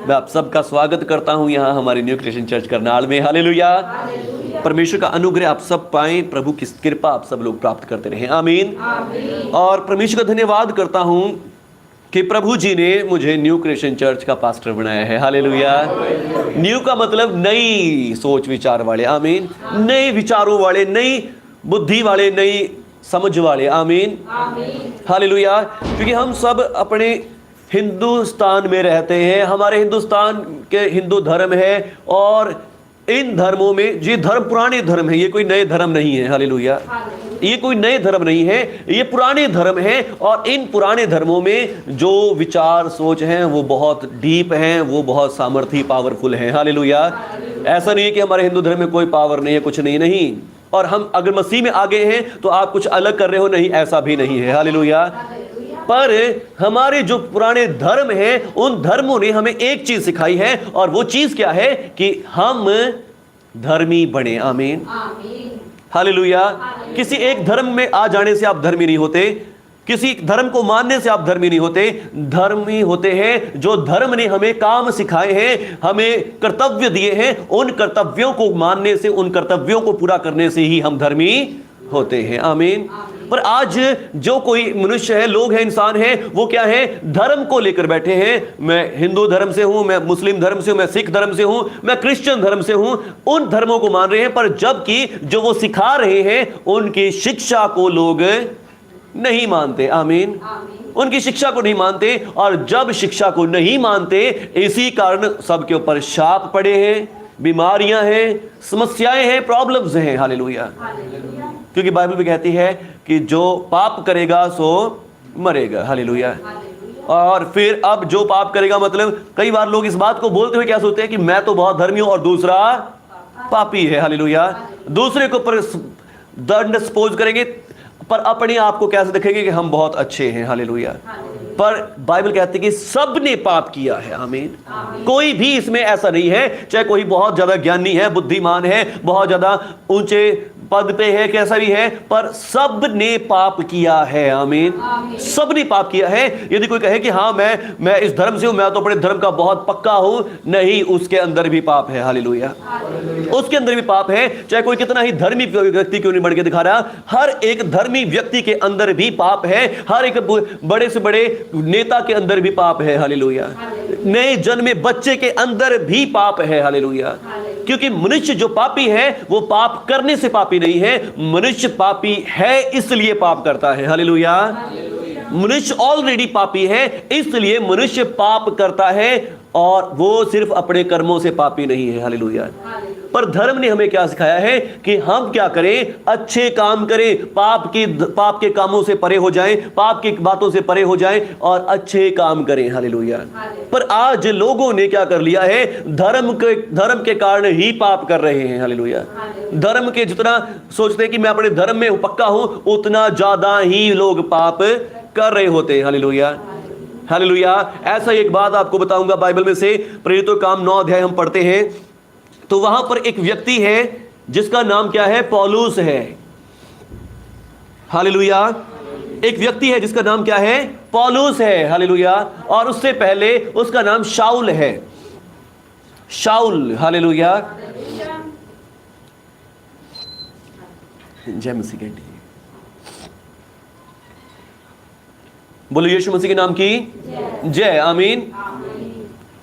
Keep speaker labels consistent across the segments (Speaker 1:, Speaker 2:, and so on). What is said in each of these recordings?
Speaker 1: मैं आप सबका स्वागत करता हूं यहाँ हमारी न्यू क्रिएशन चर्च करनाल में। हालेलुया। परमेश्वर का अनुग्रह आप सब पाएं, प्रभु की कृपा आप सब लोग प्राप्त करते रहें। आमीन। और परमेश्वर का धन्यवाद करता हूं कि प्रभु जी ने मुझे न्यू क्रिएशन चर्च का पास्टर बनाया है। हालेलुया। न्यू का मतलब नई सोच विचार वाले, आमीन, नए विचारों वाले, नई बुद्धि वाले, नई समझ वाले, आमीन, हालेलुया। क्योंकि हम सब अपने हिंदुस्तान में रहते हैं, हमारे हिंदुस्तान के हिंदू धर्म है और इन धर्मों में ये धर्म पुराने धर्म है, ये कोई नए धर्म नहीं है। हालेलुया। ये कोई नए धर्म नहीं है, ये पुराने धर्म है। और इन पुराने धर्मों में जो विचार सोच हैं वो बहुत डीप हैं, वो बहुत सामर्थी पावरफुल हैं। हालेलुया। ऐसा नहीं है कि हमारे हिंदू धर्म में कोई पावर नहीं है, कुछ नहीं। और हम अगर मसीह में आ गए हैं तो आप कुछ अलग कर रहे हो, नहीं, ऐसा भी नहीं है। हालेलुया। पर हमारे जो पुराने धर्म हैं उन धर्मों ने हमें एक चीज सिखाई है, और वो चीज क्या है कि हम धर्मी बने। आमीन, हालेलुया। किसी एक धर्म में आ जाने से आप धर्मी नहीं होते, किसी धर्म को मानने से आप धर्मी नहीं होते। धर्मी होते हैं जो धर्म ने हमें काम सिखाए हैं, हमें कर्तव्य दिए हैं, उन कर्तव्यों को मानने से, उन कर्तव्यों को पूरा करने से ही हम धर्मी होते हैं। आमीन। पर आज जो कोई मनुष्य है, लोग हैं, इंसान है, वो क्या है, धर्म को लेकर बैठे हैं। मैं हिंदू धर्म से हूं, मैं मुस्लिम धर्म से हूं, मैं सिख धर्म से हूं, मैं क्रिश्चियन धर्म से हूं, उन धर्मों को मान रहे हैं। पर जबकि जो वो सिखा रहे हैं उनकी शिक्षा को लोग नहीं मानते। आमीन। उनकी शिक्षा को नहीं मानते। और जब शिक्षा को नहीं मानते, इसी कारण सबके ऊपर शाप पड़े हैं, बीमारियां हैं, समस्याएं हैं, प्रॉब्लम्स हैं। हालेलुया। क्योंकि बाइबल में कहती है कि जो पाप करेगा सो मरेगा। हालेलुया। और फिर अब जो पाप करेगा, मतलब कई बार लोग इस बात को बोलते हुए क्या सोचते हैं कि मैं तो बहुत धर्मी हूं और दूसरा पापी है। हालेलुया। दूसरे को पर दंड सपोज करेंगे, पर अपने आप को कैसे देखेंगे कि हम बहुत अच्छे हैं। हालेलुया। पर बाइबल कहती है कि सबने पाप किया है। आमीन। कोई भी इसमें ऐसा नहीं है, चाहे कोई बहुत ज्यादा ज्ञानी है, बुद्धिमान है, बहुत ज्यादा ऊंचे पद पे है, कैसा भी है, पर सब ने पाप किया है। आमीन। सब ने पाप किया है। यदि कोई कहे कि हाँ मैं इस धर्म से हूं, मैं तो अपने धर्म का बहुत पक्का हूं, नहीं, उसके अंदर भी पाप है। हालेलुया। उसके अंदर भी पाप है। चाहे कोई कितना ही धर्मी व्यक्ति क्यों नहीं बन के दिखा रहा, हर एक धर्मी व्यक्ति के अंदर भी पाप है। हर एक बड़े से बड़े नेता के अंदर भी पाप है। हालेलुया। नए जन्मे बच्चे के अंदर भी पाप है। हालेलुया। क्योंकि मनुष्य जो पापी है वो पाप करने से पापी नहीं है, मनुष्य पापी है इसलिए पाप करता है। हालेलुया। मनुष्य ऑलरेडी पापी है, इसलिए मनुष्य पाप करता है, और वो सिर्फ अपने कर्मों से पापी नहीं है। हालेलुया। पर धर्म ने हमें क्या सिखाया है कि हम क्या करें, अच्छे काम करें, पाप के कामों से परे हो जाएं, पाप की बातों से परे हो जाएं और अच्छे काम करें। हालेलुया। पर आज लोगों ने क्या कर लिया है, धर्म के कारण ही पाप कर रहे हैं। हालेलुया। धर्म के जितना सोचते हैं कि मैं अपने धर्म में पक्का हूं, उतना ज्यादा ही लोग पाप कर रहे होते हैं। हालेलुया। हालेलुया। ऐसा एक बात आपको बताऊंगा बाइबल में से, प्रेरितों काम 9 अध्याय हम पढ़ते हैं, तो वहां पर एक व्यक्ति है जिसका नाम क्या है, पौलुस है। हालेलुया। एक व्यक्ति है जिसका नाम क्या है, पौलुस है। हालेलुया। और उससे पहले उसका नाम शाऊल है, शाऊल। हालेलुया। जय मसीह की बोलो, यीशु मसीह के नाम की जय। आमीन।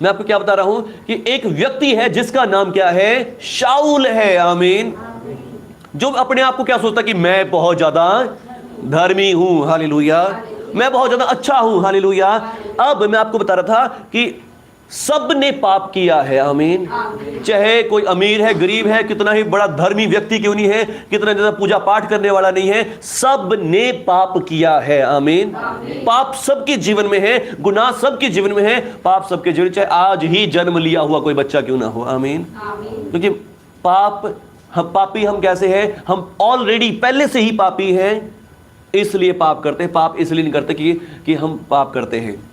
Speaker 1: मैं आपको क्या बता रहा हूं कि एक व्यक्ति है जिसका नाम क्या है, शाऊल है। आमीन। जो अपने आप को क्या सोचता कि मैं बहुत ज्यादा धर्मी हूं। हालेलुया। मैं बहुत ज्यादा अच्छा हूं। हालेलुया। अब मैं आपको बता रहा था कि सब ने पाप किया है। आमीन। चाहे कोई अमीर है, गरीब है, कितना ही बड़ा धर्मी व्यक्ति क्यों नहीं है, कितना ज्यादा पूजा पाठ करने वाला नहीं है, सब ने पाप किया है। आमीन। पाप सबके जीवन में है, गुनाह सबके जीवन में है, पाप सबके जीवन, चाहे आज ही जन्म लिया हुआ कोई बच्चा क्यों ना हो। आमीन। क्योंकि पापी हम कैसे हैं, हम ऑलरेडी पहले से ही पापी हैं, इसलिए पाप करते हैं। पाप इसलिए नहीं करते कि हम पाप करते हैं,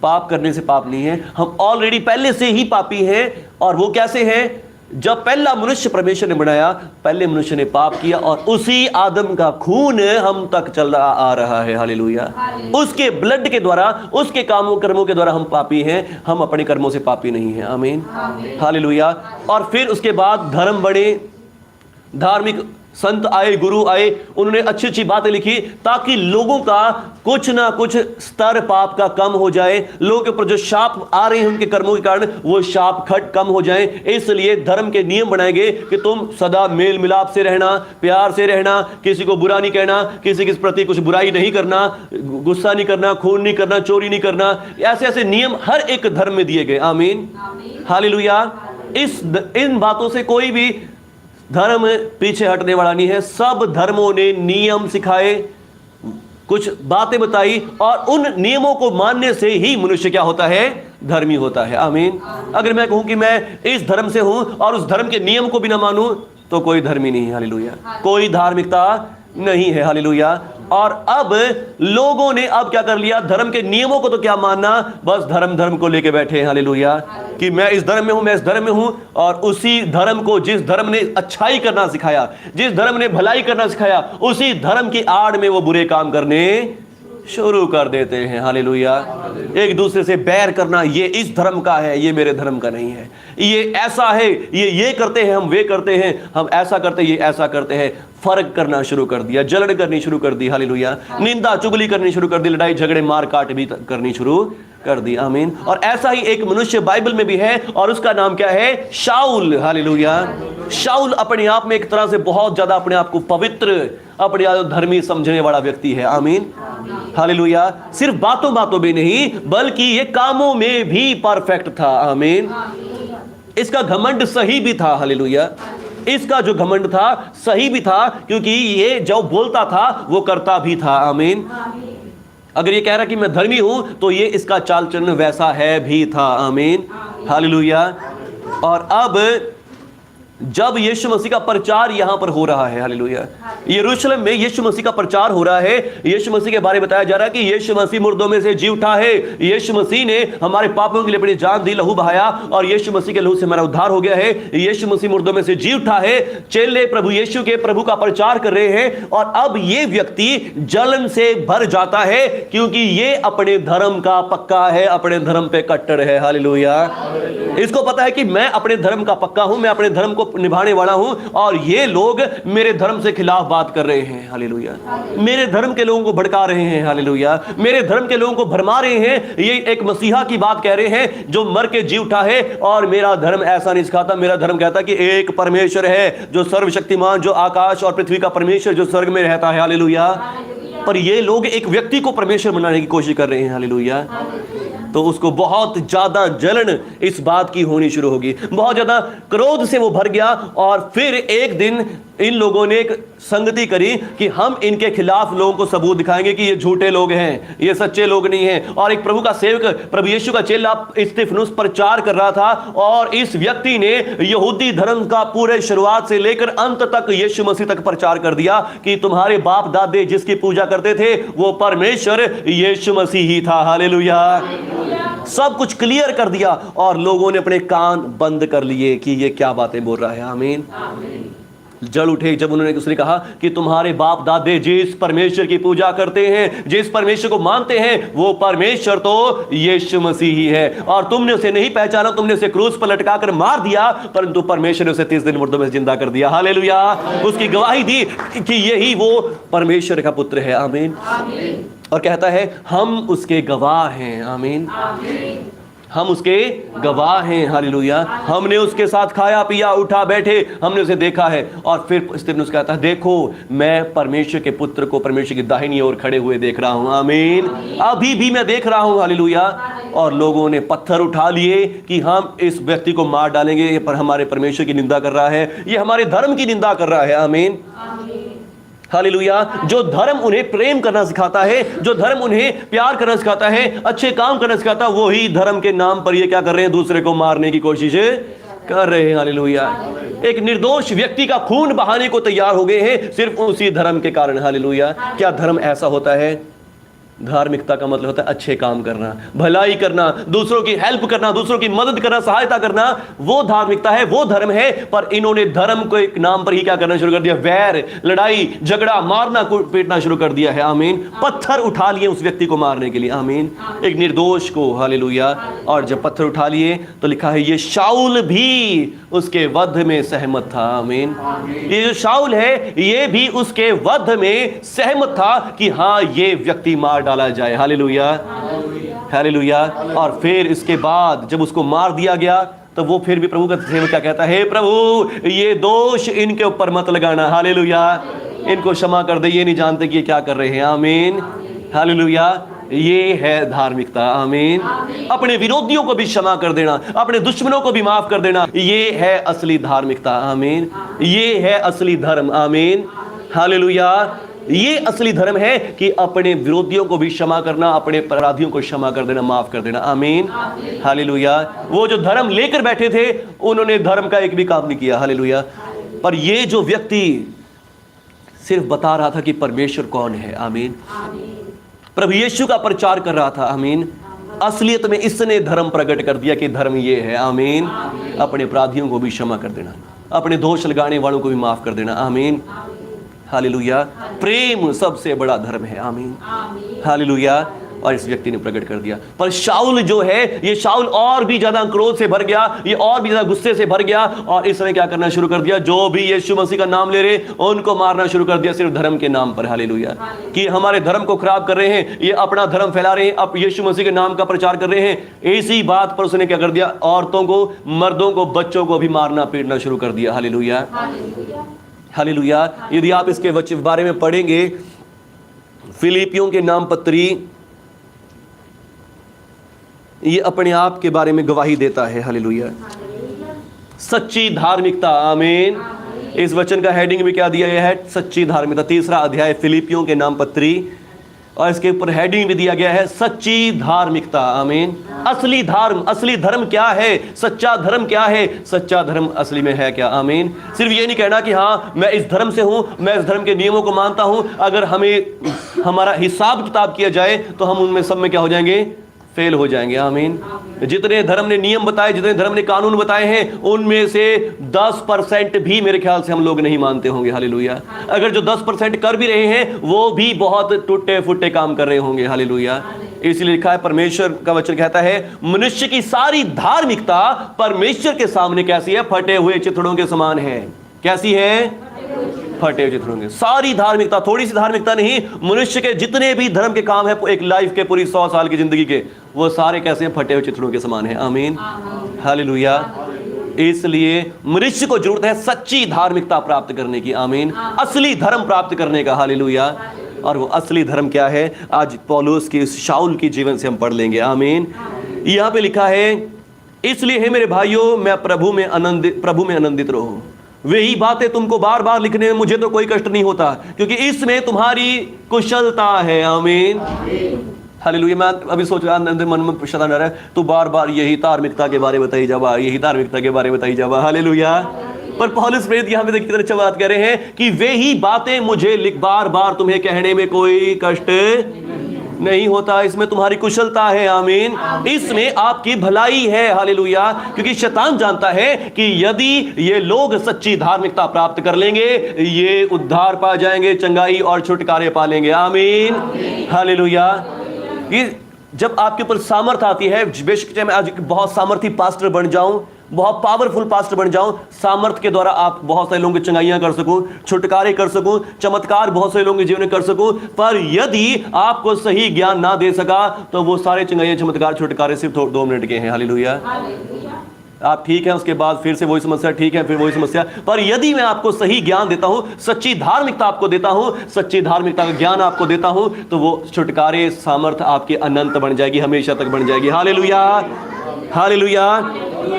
Speaker 1: पाप करने से पाप नहीं है, हम ऑलरेडी पहले से ही पापी हैं। और वो कैसे हैं, जब पहला मनुष्य परमेश्वर ने बनाया, पहले मनुष्य ने पाप किया और उसी आदम का खून हम तक चल रहा आ रहा है। हालेलुया। उसके ब्लड के द्वारा, उसके कामों कर्मों के द्वारा हम पापी हैं, हम अपने कर्मों से पापी नहीं हैं। आमीन, हालेलुया। और फिर उसके बाद धर्म बढ़े, धार्मिक संत आए, गुरु आए, उन्होंने अच्छी अच्छी बातें लिखी ताकि लोगों का कुछ ना कुछ स्तर पाप का कम हो जाए। लोगों के ऊपर जो शाप आ रहे हैं उनके कर्मों के कारण, वो शाप खट कम हो जाए। इसलिए धर्म के नियम बनाए गए कि तुम सदा मेल मिलाप से रहना, प्यार से रहना, किसी को बुरा नहीं कहना, किसी के प्रति कुछ बुराई नहीं करना, गुस्सा नहीं करना, खून नहीं करना, चोरी नहीं करना। ऐसे ऐसे नियम हर एक धर्म में दिए गए। आमीन, हालेलुया। इन बातों से कोई भी धर्म पीछे हटने वाला नहीं है। सब धर्मों ने नियम सिखाए, कुछ बातें बताई, और उन नियमों को मानने से ही मनुष्य क्या होता है? धर्मी होता है। आमीन। अगर मैं कहूं कि मैं इस धर्म से हूं और उस धर्म के नियम को भी ना मानूं तो कोई धर्मी नहीं है। हालेलुया। कोई धार्मिकता नहीं है। हालेलुया। और अब लोगों ने अब क्या कर लिया? धर्म के नियमों को तो क्या मानना, बस धर्म को लेके बैठे हैं। हालेलुया। कि मैं इस धर्म में हूं, मैं इस धर्म में हूं, और उसी धर्म को, जिस धर्म ने अच्छाई करना सिखाया, जिस धर्म ने भलाई करना सिखाया, उसी धर्म की आड़ में वो बुरे काम करने शुरू कर देते हैं। हालेलुया। एक दूसरे से बैर करना, ये इस धर्म का है, ये मेरे धर्म का नहीं है, ये ऐसा है, ये करते हैं, हम वे करते हैं, हम ऐसा करते हैं, ये ऐसा करते हैं। फर्क करना शुरू कर दिया, जलन करनी शुरू कर दी। हालेलुया। निंदा चुगली करनी शुरू कर दी, लड़ाई झगड़े मार काट भी करनी शुरू कर दी। आमीन। और ऐसा ही एक मनुष्य बाइबल में भी है, और उसका नाम क्या है? शाऊल। हालेलुया। शाऊल अपने आप में एक तरह से बहुत ज्यादा अपने आप को पवित्र, अपने आप धर्मी समझने वाला व्यक्ति है। आमीन, हालेलुया। सिर्फ बातों बातों में नहीं, बल्कि ये कामों में भी परफेक्ट था। आमीन। इसका घमंड सही भी था। हालेलुया। इसका जो घमंड था सही भी था, क्योंकि ये जो बोलता था वो करता भी था। आमीन। अगर ये कह रहा कि मैं धर्मी हूं, तो ये इसका चाल चलन वैसा है भी था। आमीन, हालेलुया। और अब जब यीशु मसीह का प्रचार यहां पर हो रहा है, हालेलुया, यरूशलेम में यीशु मसीह का प्रचार हो रहा है, यीशु मसीह के बारे में बताया जा रहा है कि यीशु मसीह मुर्दों में से जी उठा है, यीशु मसीह ने हमारे पापों के लिए अपनी जान दी, लहू बहाया, और यीशु मसीह के लहू से हमारा उद्धार हो गया है। यीशु मसीह मुर्दों में से जी उठा है। चेले प्रभु यीशु के प्रभु का प्रचार कर रहे हैं, और अब ये व्यक्ति जलन से भर जाता है, क्योंकि ये अपने धर्म का पक्का है, अपने धर्म पे कट्टर है। हालेलुया। इसको पता है कि मैं अपने धर्म का पक्का हूं, मैं अपने धर्म को निभाने वाला हूं, और ये लोग मेरे धर्म से खिलाफ बात कर रहे हैं। हालेलुया। मेरे धर्म के लोगों को भड़का रहे हैं। हालेलुया। मेरे धर्म के लोगों को भरमा रहे हैं। ये एक मसीहा की बात कह रहे हैं जो मर के जी उठा है, और मेरा धर्म ऐसा नहीं सिखाता। मेरा धर्म कहता कि एक परमेश्वर है जो सर्वशक्तिमान, जो आकाश और पृथ्वी का परमेश्वर, जो स्वर्ग में रहता है। हालेलुया। पर ये लोग एक व्यक्ति को परमेश्वर बनाने की कोशिश कर रहे हैं। हालेलुया। तो उसको बहुत ज्यादा जलन इस बात की होनी शुरू होगी, बहुत ज्यादा क्रोध से वो भर गया। और फिर एक दिन इन लोगों ने एक संगति करी कि हम इनके खिलाफ लोगों को सबूत दिखाएंगे कि ये झूठे लोग हैं, ये सच्चे लोग नहीं हैं। और एक प्रभु का सेवक, प्रभु यीशु का चेला स्तिफनुस प्रचार कर रहा था, और इस व्यक्ति ने यहूदी धर्म का पूरे शुरुआत से लेकर अंत तक यीशु मसीह तक प्रचार कर दिया कि तुम्हारे बाप दादे जिसकी पूजा करते थे वो परमेश्वर यीशु मसीह ही था। हालेलुया। सब कुछ क्लियर कर दिया, और लोगों ने अपने कान बंद कर लिए कि ये क्या बातें बोल रहा है। आमीन। जल उठे जब उन्होंने उसने कहा कि तुम्हारे बाप दादे जिस परमेश्वर की पूजा करते हैं, जिस परमेश्वर को मानते हैं, वो परमेश्वर तो यीशु मसीह ही है, और तुमने उसे नहीं पहचाना, तुमने उसे क्रूस पर लटका कर मार दिया, परंतु परमेश्वर ने उसे 30 दिन मुर्दों में जिंदा कर दिया। हालेलुया। उसकी गवाही दी कि यही वो परमेश्वर का पुत्र है। आमीन। और कहता है हम उसके गवाह हैं। आमीन। हम उसके गवाह हैं। हालेलुया। हमने उसके साथ खाया पिया, उठा बैठे, हमने उसे देखा है। और फिर स्तिफनुस कहता है देखो मैं परमेश्वर के पुत्र को परमेश्वर की दाहिनी ओर खड़े हुए देख रहा हूं। आमीन। अभी भी मैं देख रहा हूं। हालेलुया। और लोगों ने पत्थर उठा लिए कि हम इस व्यक्ति को मार डालेंगे, ये पर हमारे परमेश्वर की निंदा कर रहा है, ये हमारे धर्म की निंदा कर रहा है। आमीन। हालेलुया। जो धर्म उन्हें प्रेम करना सिखाता है, जो धर्म उन्हें प्यार करना सिखाता है, अच्छे काम करना सिखाता है, वही धर्म के नाम पर ये क्या कर रहे हैं? दूसरे को मारने की कोशिश कर रहे हैं। हालेलुया। एक निर्दोष व्यक्ति का खून बहाने को तैयार हो गए हैं सिर्फ उसी धर्म के कारण। हालेलुया। क्या धर्म ऐसा होता है? धार्मिकता का मतलब होता है अच्छे काम करना, भलाई करना, दूसरों की हेल्प करना, दूसरों की मदद करना, सहायता करना, वो धार्मिकता है, वो धर्म है। पर इन्होंने धर्म को एक नाम पर ही क्या करना शुरू कर दिया? वैर, लड़ाई, झगड़ा, मारना पीटना शुरू कर दिया है। आमीन। पत्थर उठा लिए उस व्यक्ति को मारने के लिए। आमीन। एक निर्दोष को। हालेलुया। और जब पत्थर उठा लिए तो लिखा है ये शाऊल भी उसके वध में सहमत था। आमीन। ये जो शाऊल है ये भी उसके वध में सहमत था कि हाँ ये व्यक्ति मार डाला जाए। Hallelujah, hallelujah. और फिर इसके बाद जब उसको मार दिया गया तो वो फिर भी प्रभु का सेवक क्या कहता है? हे प्रभु, ये दोष इनके ऊपर मत लगाना। हालेलुया। इनको क्षमा कर दे, ये नहीं जानते कि ये क्या कर रहे हैं। आमीन। हालेलुया। ये है धार्मिकता। आमीन। अपने विरोधियों को भी क्षमा कर देना, अपने दुश्मनों को भी माफ कर देना, ये है असली धार्मिकता। आमीन। ये है असली धर्म। आमीन। हालेलुया। ये असली धर्म है कि अपने विरोधियों को भी क्षमा करना, अपने अपराधियों को क्षमा कर देना, माफ कर देना। आमीन। हालेलुया। वो जो धर्म लेकर बैठे थे उन्होंने धर्म का एक भी काम नहीं किया। हालेलुया। पर ये जो व्यक्ति सिर्फ बता रहा था कि परमेश्वर कौन है। आमीन। प्रभु यीशु का प्रचार कर रहा था। आमीन। असलियत में इसने धर्म प्रकट कर दिया कि धर्म ये है। आमीन। अपने अपराधियों को भी क्षमा कर देना, अपने दोष लगाने वालों को भी माफ कर देना। आमीन। हालेलुया। प्रेम सबसे बड़ा धर्म है। आमीन। हालेलुया। और इस व्यक्ति ने प्रकट कर दिया। पर शाऊल जो है, ये शाऊल और भी ज्यादा क्रोध से भर गया, ये और भी ज्यादा गुस्से से भर गया और इसने क्या करना शुरू कर दिया? जो भी यीशु मसीह का नाम ले रहे उनको मारना शुरू कर दिया, सिर्फ धर्म के नाम पर। हालेलुया। कि हमारे धर्म को खराब कर रहे हैं, ये अपना धर्म फैला रहे हैं, अब यीशु मसीह के नाम का प्रचार कर रहे हैं। इसी बात पर उसने क्या कर दिया? औरतों को, मर्दों को, बच्चों को भी मारना पीटना शुरू कर दिया। हालेलुया। हालेलुया। यदि आप इसके बारे में पढ़ेंगे, फिलिपियों के नाम पत्री ये अपने आप के बारे में गवाही देता है। हालेलुया। सच्ची धार्मिकता। आमीन। इस वचन का हेडिंग भी क्या दिया गया है? सच्ची धार्मिकता। 3रा अध्याय फिलिपियों के नाम पत्री, और इसके ऊपर हेडिंग भी दिया गया है सच्ची धार्मिकता। आमीन। असली धर्म क्या है? सच्चा धर्म क्या है? सच्चा धर्म असली में है क्या? आमीन। सिर्फ ये नहीं कहना कि हाँ मैं इस धर्म से हूं, मैं इस धर्म के नियमों को मानता हूं। अगर हमें हमारा हिसाब किताब किया जाए तो हम उनमें सब में क्या हो जाएंगे? फेल हो जाएंगे। आमीन। जितने धर्म ने नियम बताए, जितने धर्म ने कानून बताए हैं, उनमें से 10% भी मेरे ख्याल से हम लोग नहीं मानते होंगे। हालेलुया। अगर जो 10% कर भी रहे हैं वो भी बहुत टूटे फुटे काम कर रहे होंगे। हालेलुया। इसलिए लिखा है, परमेश्वर का वचन कहता है मनुष्य की सारी धार्मिकता परमेश्वर के सामने कैसी है? फटे हुए चिथड़ों के समान है। कैसी है? फटे हुए चिथड़ों के। सारी धार्मिकता, थोड़ी सी धार्मिकता नहीं, मनुष्य के जितने भी धर्म के काम है एक लाइफ के, पूरी 100 साल की जिंदगी के, वो सारे कैसे हैं? फटे हुए चिथड़ों के समान है। आमीन। हालेलुया। इसलिए मनुष्य को जरूरत है सच्ची धार्मिकता प्राप्त करने की। आमीन। असली धर्म प्राप्त करने का। हालेलुया। और वो असली धर्म क्या है? आज पौलुस की, शाऊल की जीवन से हम पढ़ लेंगे। आमीन। यहाँ पे लिखा है, इसलिए हे मेरे भाइयों, मैं प्रभु में आनंदित रहो। वही बातें तुमको बार बार लिखने में मुझे तो कोई कष्ट नहीं होता, क्योंकि इसमें तुम्हारी कुशलता है। आमीन। हालेलुया। मैं अभी सोच रहा मन में शतान रहा है, तो बार बार यही धार्मिकता के बारे में बताई जावा, यही धार्मिकता के बारे में बताई जावा। हालेलुया। पर पौलुस प्रेरित यहाँ पे कितनी अच्छा बात कह रहे हैं कि वे ही बातें मुझे बार बार तुम्हें कहने में कोई कष्ट नहीं होता, इसमें तुम्हारी कुशलता है। आमीन। इसमें आपकी भलाई है। हालेलुया। क्योंकि शैतान जानता है कि यदि ये लोग सच्ची धार्मिकता प्राप्त कर लेंगे, ये उद्धार पा जाएंगे, चंगाई और छुटकारे पा लेंगे। आमीन। हालेलुया। ये जब आपके ऊपर सामर्थ आती है, बेशक चाहे मैं आज बहुत सामर्थी पास्टर बन जाऊं, बहुत पावरफुल पास्टर बन जाऊं, सामर्थ के द्वारा आप बहुत सारे लोगों की चंगाइयां कर सकूं, छुटकारे कर सकूं, चमत्कार बहुत सारे लोगों के जीवन में कर सकूं, पर यदि आपको सही ज्ञान ना दे सका तो वो सारे चंगाइयां, चमत्कार, छुटकारे सिर्फ 2 मिनट के हैं। हालेलुया। आप ठीक है, उसके बाद फिर से वही समस्या, ठीक है, फिर वही समस्या। पर यदि मैं आपको सही ज्ञान देता हूं, सच्ची धार्मिकता आपको देता हूं, सच्ची धार्मिकता का ज्ञान आपको देता हूं, तो वो छुटकारे, सामर्थ आपके अनंत बन जाएगी, हमेशा तक बन जाएगी। हालेलुया। हालेलुया।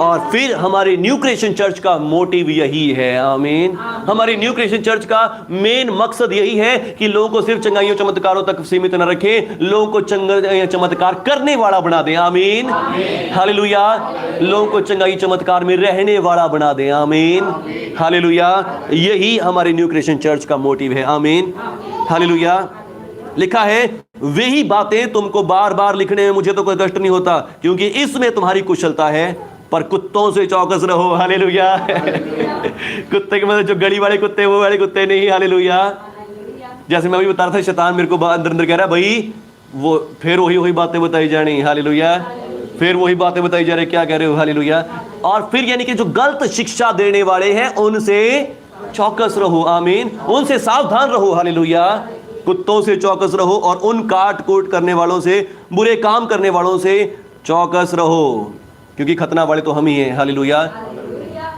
Speaker 1: और फिर हमारे न्यू क्रिएशन चर्च का मोटिव यही है। आमीन। हमारी न्यू क्रिएशन चर्च का मेन मकसद यही है कि लोगों को सिर्फ चंगाइयों चमत्कारों तक सीमित न रखें, लोगों को चमत्कार करने वाला बना दें। आमीन। हालेलुया। लोगों को चंगाई चमत्कार में रहने वाला बना दें। आमीन। हालेलुया। यही हमारे न्यू क्रिएशन चर्च का मोटिव है। आमीन। हालेलुया। लिखा है वही बातें तुमको बार बार लिखने में मुझे तो कोई कष्ट नहीं होता, क्योंकि इसमें तुम्हारी कुशलता है। पर कुत्तों से चौकस रहो, हालेलुया। कुत्ते के मतलब जो गली वाले कुत्ते, वो वाले कुत्ते नहीं, हालेलुया। जैसे मैं अभी बता रहा था, शैतान मेरे को अंदर अंदर कह रहा है, भाई वो फिर वही बातें बताई जानी, हालेलुया, फिर वही बातें बताई जा रही, क्या कह रहे हो, हालेलुया। और फिर यानी कि जो गलत शिक्षा देने वाले हैं उनसे चौकस रहो, आमीन, उनसे सावधान रहो, हालेलुया। कुत्तों से चौकस रहो और उन काट कूट करने वालों से, बुरे काम करने वालों से चौकस रहो, क्योंकि खतना वाले तो हम ही हैं, हालेलुया।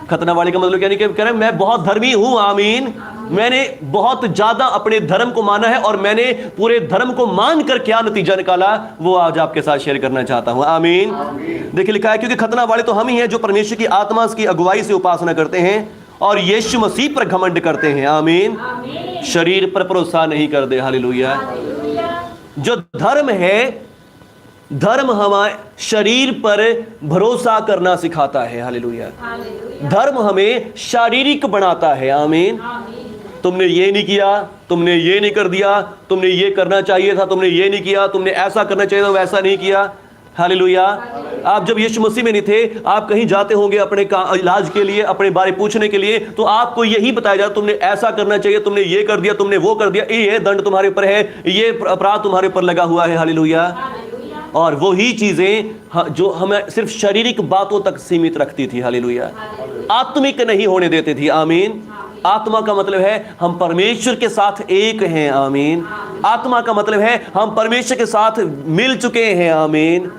Speaker 1: खतना वाले का मतलब यानी कि कह रहे हैं मैं बहुत धर्मी हूं, आमीन, मैंने बहुत ज्यादा अपने धर्म को माना है और मैंने पूरे धर्म को मानकर क्या नतीजा निकाला वो आज आपके साथ शेयर करना चाहता हूं, आमीन। देखिए लिखा है, क्योंकि खतना वाले तो हम ही हैं जो परमेश्वर की आत्मा की अगुवाई से उपासना करते हैं और यीशु मसीह पर घमंड करते हैं, आमीन, शरीर पर भरोसा नहीं करते, हालेलुया। जो धर्म है, धर्म हमारे शरीर पर भरोसा करना सिखाता है, हालेलुया। धर्म हमें शारीरिक बनाता है, आमीन। तुमने ये नहीं किया, तुमने ये नहीं कर दिया, तुमने ये करना चाहिए था, तुमने ये नहीं किया, तुमने ऐसा करना चाहिए था, वैसा नहीं किया, हालेलुया। आप जब यीशु मसीह में नहीं थे, आप कहीं जाते होंगे अपने इलाज के लिए, अपने बारे पूछने के लिए, तो आपको यही बताया जाता तुमने ऐसा करना चाहिए, तुमने ये कर दिया, तुमने वो कर दिया, ये दंड तुम्हारे ऊपर है, ये अपराध तुम्हारे ऊपर लगा हुआ है, हालेलुया। और वही चीजें जो हमें सिर्फ शारीरिक बातों तक सीमित रखती थी, हालेलुया, आत्मिक नहीं होने देती थी, आमीन। आत्मा का मतलब है हम परमेश्वर के साथ एक हैं, आमीन। आत्मा का मतलब है हम परमेश्वर के साथ मिल चुके हैं, आमीन।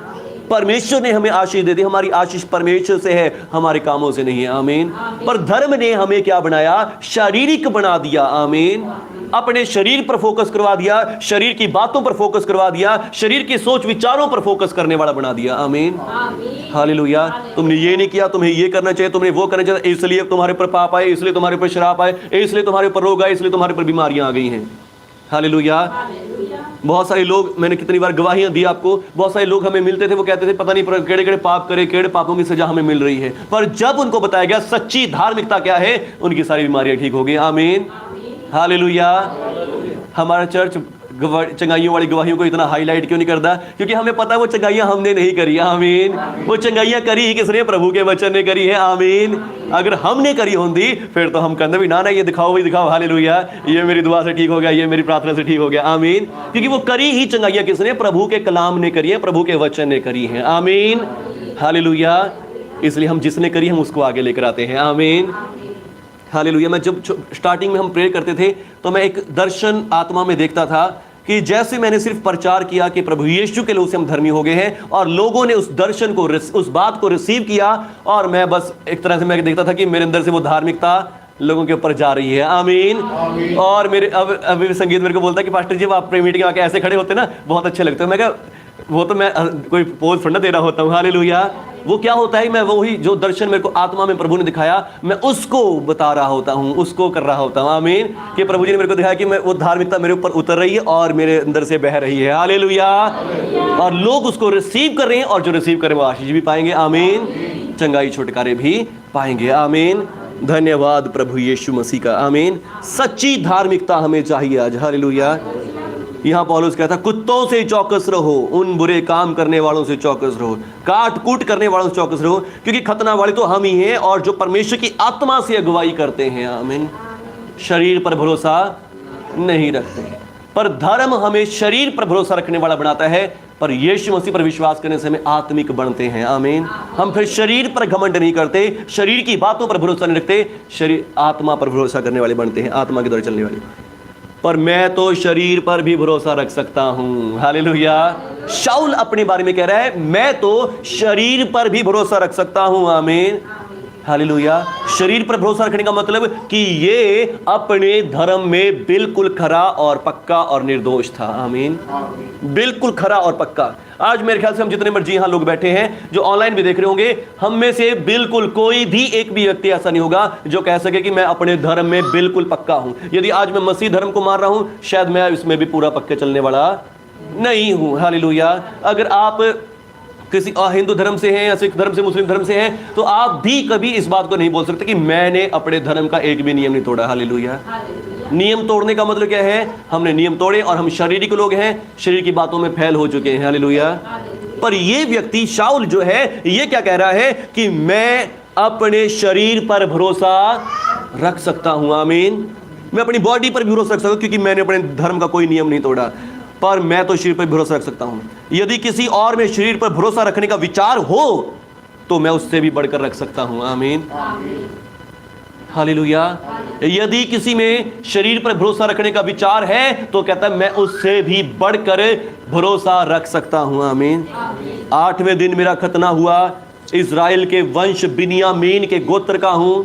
Speaker 1: परमेश्वर ने हमें आशीष दे दी, हमारी आशीष परमेश्वर से है, हमारे कामों से नहीं है, आमीन। पर धर्म ने हमें क्या बनाया, शारीरिक बना दिया, आमीन। अपने शरीर पर फोकस करवा दिया, शरीर की बातों पर फोकस करवा दिया, शरीर की सोच विचारों पर फोकस करने वाला बना दिया, आमीन, हालेलुया। तुमने ये नहीं किया, तुम्हें ये करना चाहिए, तुमने वो करना चाहिए, इसलिए तुम्हारे ऊपर पाप आए, इसलिए तुम्हारे ऊपर शराब आए, इसलिए तुम्हारे ऊपर रोग आए, इसलिए तुम्हारे ऊपर बीमारियां आ गई हैं, हालेलुया। बहुत सारे लोग, मैंने कितनी बार गवाहियां दी आपको, बहुत सारे लोग हमें मिलते थे, वो कहते थे पता नहीं केड़े केड़े पाप करे, केड़े पापों की सजा हमें मिल रही है। पर जब उनको बताया गया सच्ची धार्मिकता क्या है, उनकी सारी बीमारियां ठीक हो गई, आमीन, हालेलुया। हमारा चर्च चंगाइयों वाली गवाहियों को इतना हाईलाइट क्यों नहीं करता, क्योंकि हमें पता है वो चंगाइयां हमने नहीं करी, आमीन। वो चंगाइयां करी किसने, प्रभु के वचन ने करी है, आमीन। अगर हमने करी होती फिर तो हम कहते भी ना ये दिखाओ, वही दिखाओ, हालेलुया, ये मेरी दुआ से ठीक हो गया, ये मेरी प्रार्थना से ठीक हो गया, आमीन। क्योंकि वो करी ही चंगाइयां किसने, प्रभु के कलाम ने करी है, प्रभु के वचन ने करी है, आमीन, हालेलुया। इसलिए हम जिसने करी हम उसको आगे लेकर आते हैं, आमीन, हालेलुया। मैं जब स्टार्टिंग में हम प्रे करते थे तो मैं एक दर्शन आत्मा में देखता था कि जैसे मैंने सिर्फ प्रचार किया कि प्रभु यीशु के लोग से हम धर्मी हो गए हैं और लोगों ने उस दर्शन को, उस बात को रिसीव किया, और मैं बस एक तरह से मैं देखता था कि मेरे अंदर से वो धार्मिकता लोगों के ऊपर जा रही है, आमीन, आमीन। और मेरे अब संगीत मेरे को बोलता है कि पास्टर जी आप प्रे मीटिंग आके ऐसे खड़े होते ना, बहुत अच्छे लगते हैं। मैं कहा वो तो मैं कोई पोज थोड़ा दे रहा होता हूँ, हालेलुया। वो क्या होता है, मैं वही जो दर्शन मेरे को आत्मा में प्रभु ने दिखाया, मैं उसको बता रहा होता हूँ, उसको कर रहा होता हूँ, आमीन। कि प्रभु जी ने मेरे को दिखाया कि मैं वो धार्मिकता मेरे ऊपर उतर रही है और मेरे अंदर से बह रही है, हालेलुया। और लोग उसको रिसीव कर रहे हैं, और जो रिसीव करें वो आशीष भी पाएंगे, आमीन, चंगाई छुटकारे भी पाएंगे, आमीन। धन्यवाद प्रभु यीशु मसीह का, आमीन। सच्ची धार्मिकता हमें चाहिए आज, हालेलुया। यहाँ पौलुस कहता कुत्तों से चौकस रहो, उन बुरे काम करने वालों से चौकस रहो, काट कूट करने वालों से चौकस रहो, क्योंकि खतना वाले तो हम ही हैं और जो परमेश्वर की आत्मा से अगुवाई करते हैं, आमीन। शरीर पर भरोसा नहीं रखते, पर धर्म हमें शरीर पर भरोसा रखने वाला बनाता है, पर यीशु मसीह पर विश्वास करने से हमें आत्मिक बनते हैं, आमीन। हम फिर शरीर पर घमंड नहीं करते, शरीर की बातों पर भरोसा नहीं रखते, शरीर आत्मा पर भरोसा करने वाले बनते हैं, आत्मा की तरह चलने वाले। पर मैं तो शरीर पर भी भरोसा रख सकता हूं, हालेलुया। शाऊल अपने बारे में कह रहा है मैं तो शरीर पर भी भरोसा रख सकता हूं, आमीन, हालेलुया। शरीर पर भरोसा रखने का मतलब कि ये अपने धर्म में बिल्कुल खरा और पक्का और निर्दोष था, आमीन, बिल्कुल खरा और पक्का। आज मेरे ख्याल से हम जितने मर्जी यहाँ लोग बैठे हैं, जो ऑनलाइन भी देख रहे होंगे, हम में से बिल्कुल कोई भी एक भी व्यक्ति ऐसा नहीं होगा जो कह सके कि मैं अपने धर्म में बिल्कुल पक्का हूं। यदि आज मैं मसीह धर्म को मान रहा हूं, शायद मैं इसमें भी पूरा पक्के चलने वाला नहीं हूं, हालेलुया। अगर आप किसी हिंदू धर्म से हैं या सिख धर्म से, मुस्लिम धर्म से हैं, तो आप भी कभी इस बात को नहीं बोल सकते कि मैंने अपने धर्म का एक भी नियम नहीं तोड़ा, हालेलुया। नियम तोड़ने का मतलब क्या है? हमने नियम तोड़े और हम शारीरिक लोग हैं, शरीर की बातों में फैल हो चुके हैं। हालेलुया। पर ये व्यक्ति शाऊल जो है, ये क्या कह रहा है कि मैं अपने शरीर पर भरोसा रख सकता हूं। आमीन। मैं अपनी बॉडी पर भी भरोसा रख सकता हूं, क्योंकि मैंने अपने धर्म का कोई नियम नहीं तोड़ा, पर मैं तो शरीर पर भरोसा रख सकता हूं। यदि किसी और में शरीर पर भरोसा रखने का विचार हो तो मैं उससे भी बढ़कर रख सकता हूं। आमीन। हालेलुया। यदि किसी में शरीर पर भरोसा रखने का विचार है तो कहता है मैं उससे भी बढ़कर भरोसा रख सकता हूं। आमीन। 8वें दिन मेरा खतना हुआ। इज़राइल के वंश बिन्यामीन के गोत्र का हूं,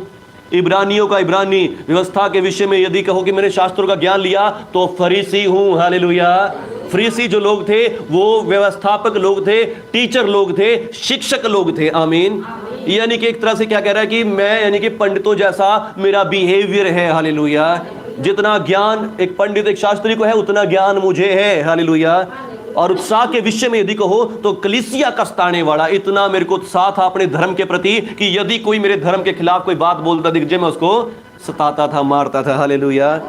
Speaker 1: इब्रानियों का इब्रानी। व्यवस्था के विषय में यदि कहो कि मैंने शास्त्रों का ज्ञान लिया तो फरीसी हूं। हालेलुया। फरीसी जो लोग थे वो व्यवस्थापक लोग थे, टीचर लोग थे, शिक्षक लोग थे। आमीन। यानी कि एक तरह से क्या कह रहा है कि मैं यानी कि पंडितों जैसा मेरा बिहेवियर है। हालेलुया। जितना ज्ञान एक पंडित एक शास्त्री को है उतना ज्ञान मुझे है। हालेलुया। और उत्साह के विषय में यदि कहो तो कलीसिया का सताने वाला, इतना मेरे को उत्साह था अपने धर्म के प्रति कि यदि कोई मेरे धर्म के खिलाफ कोई बात बोलता दिख जाए मैं उसको सताता था, मारता था। हालेलुया।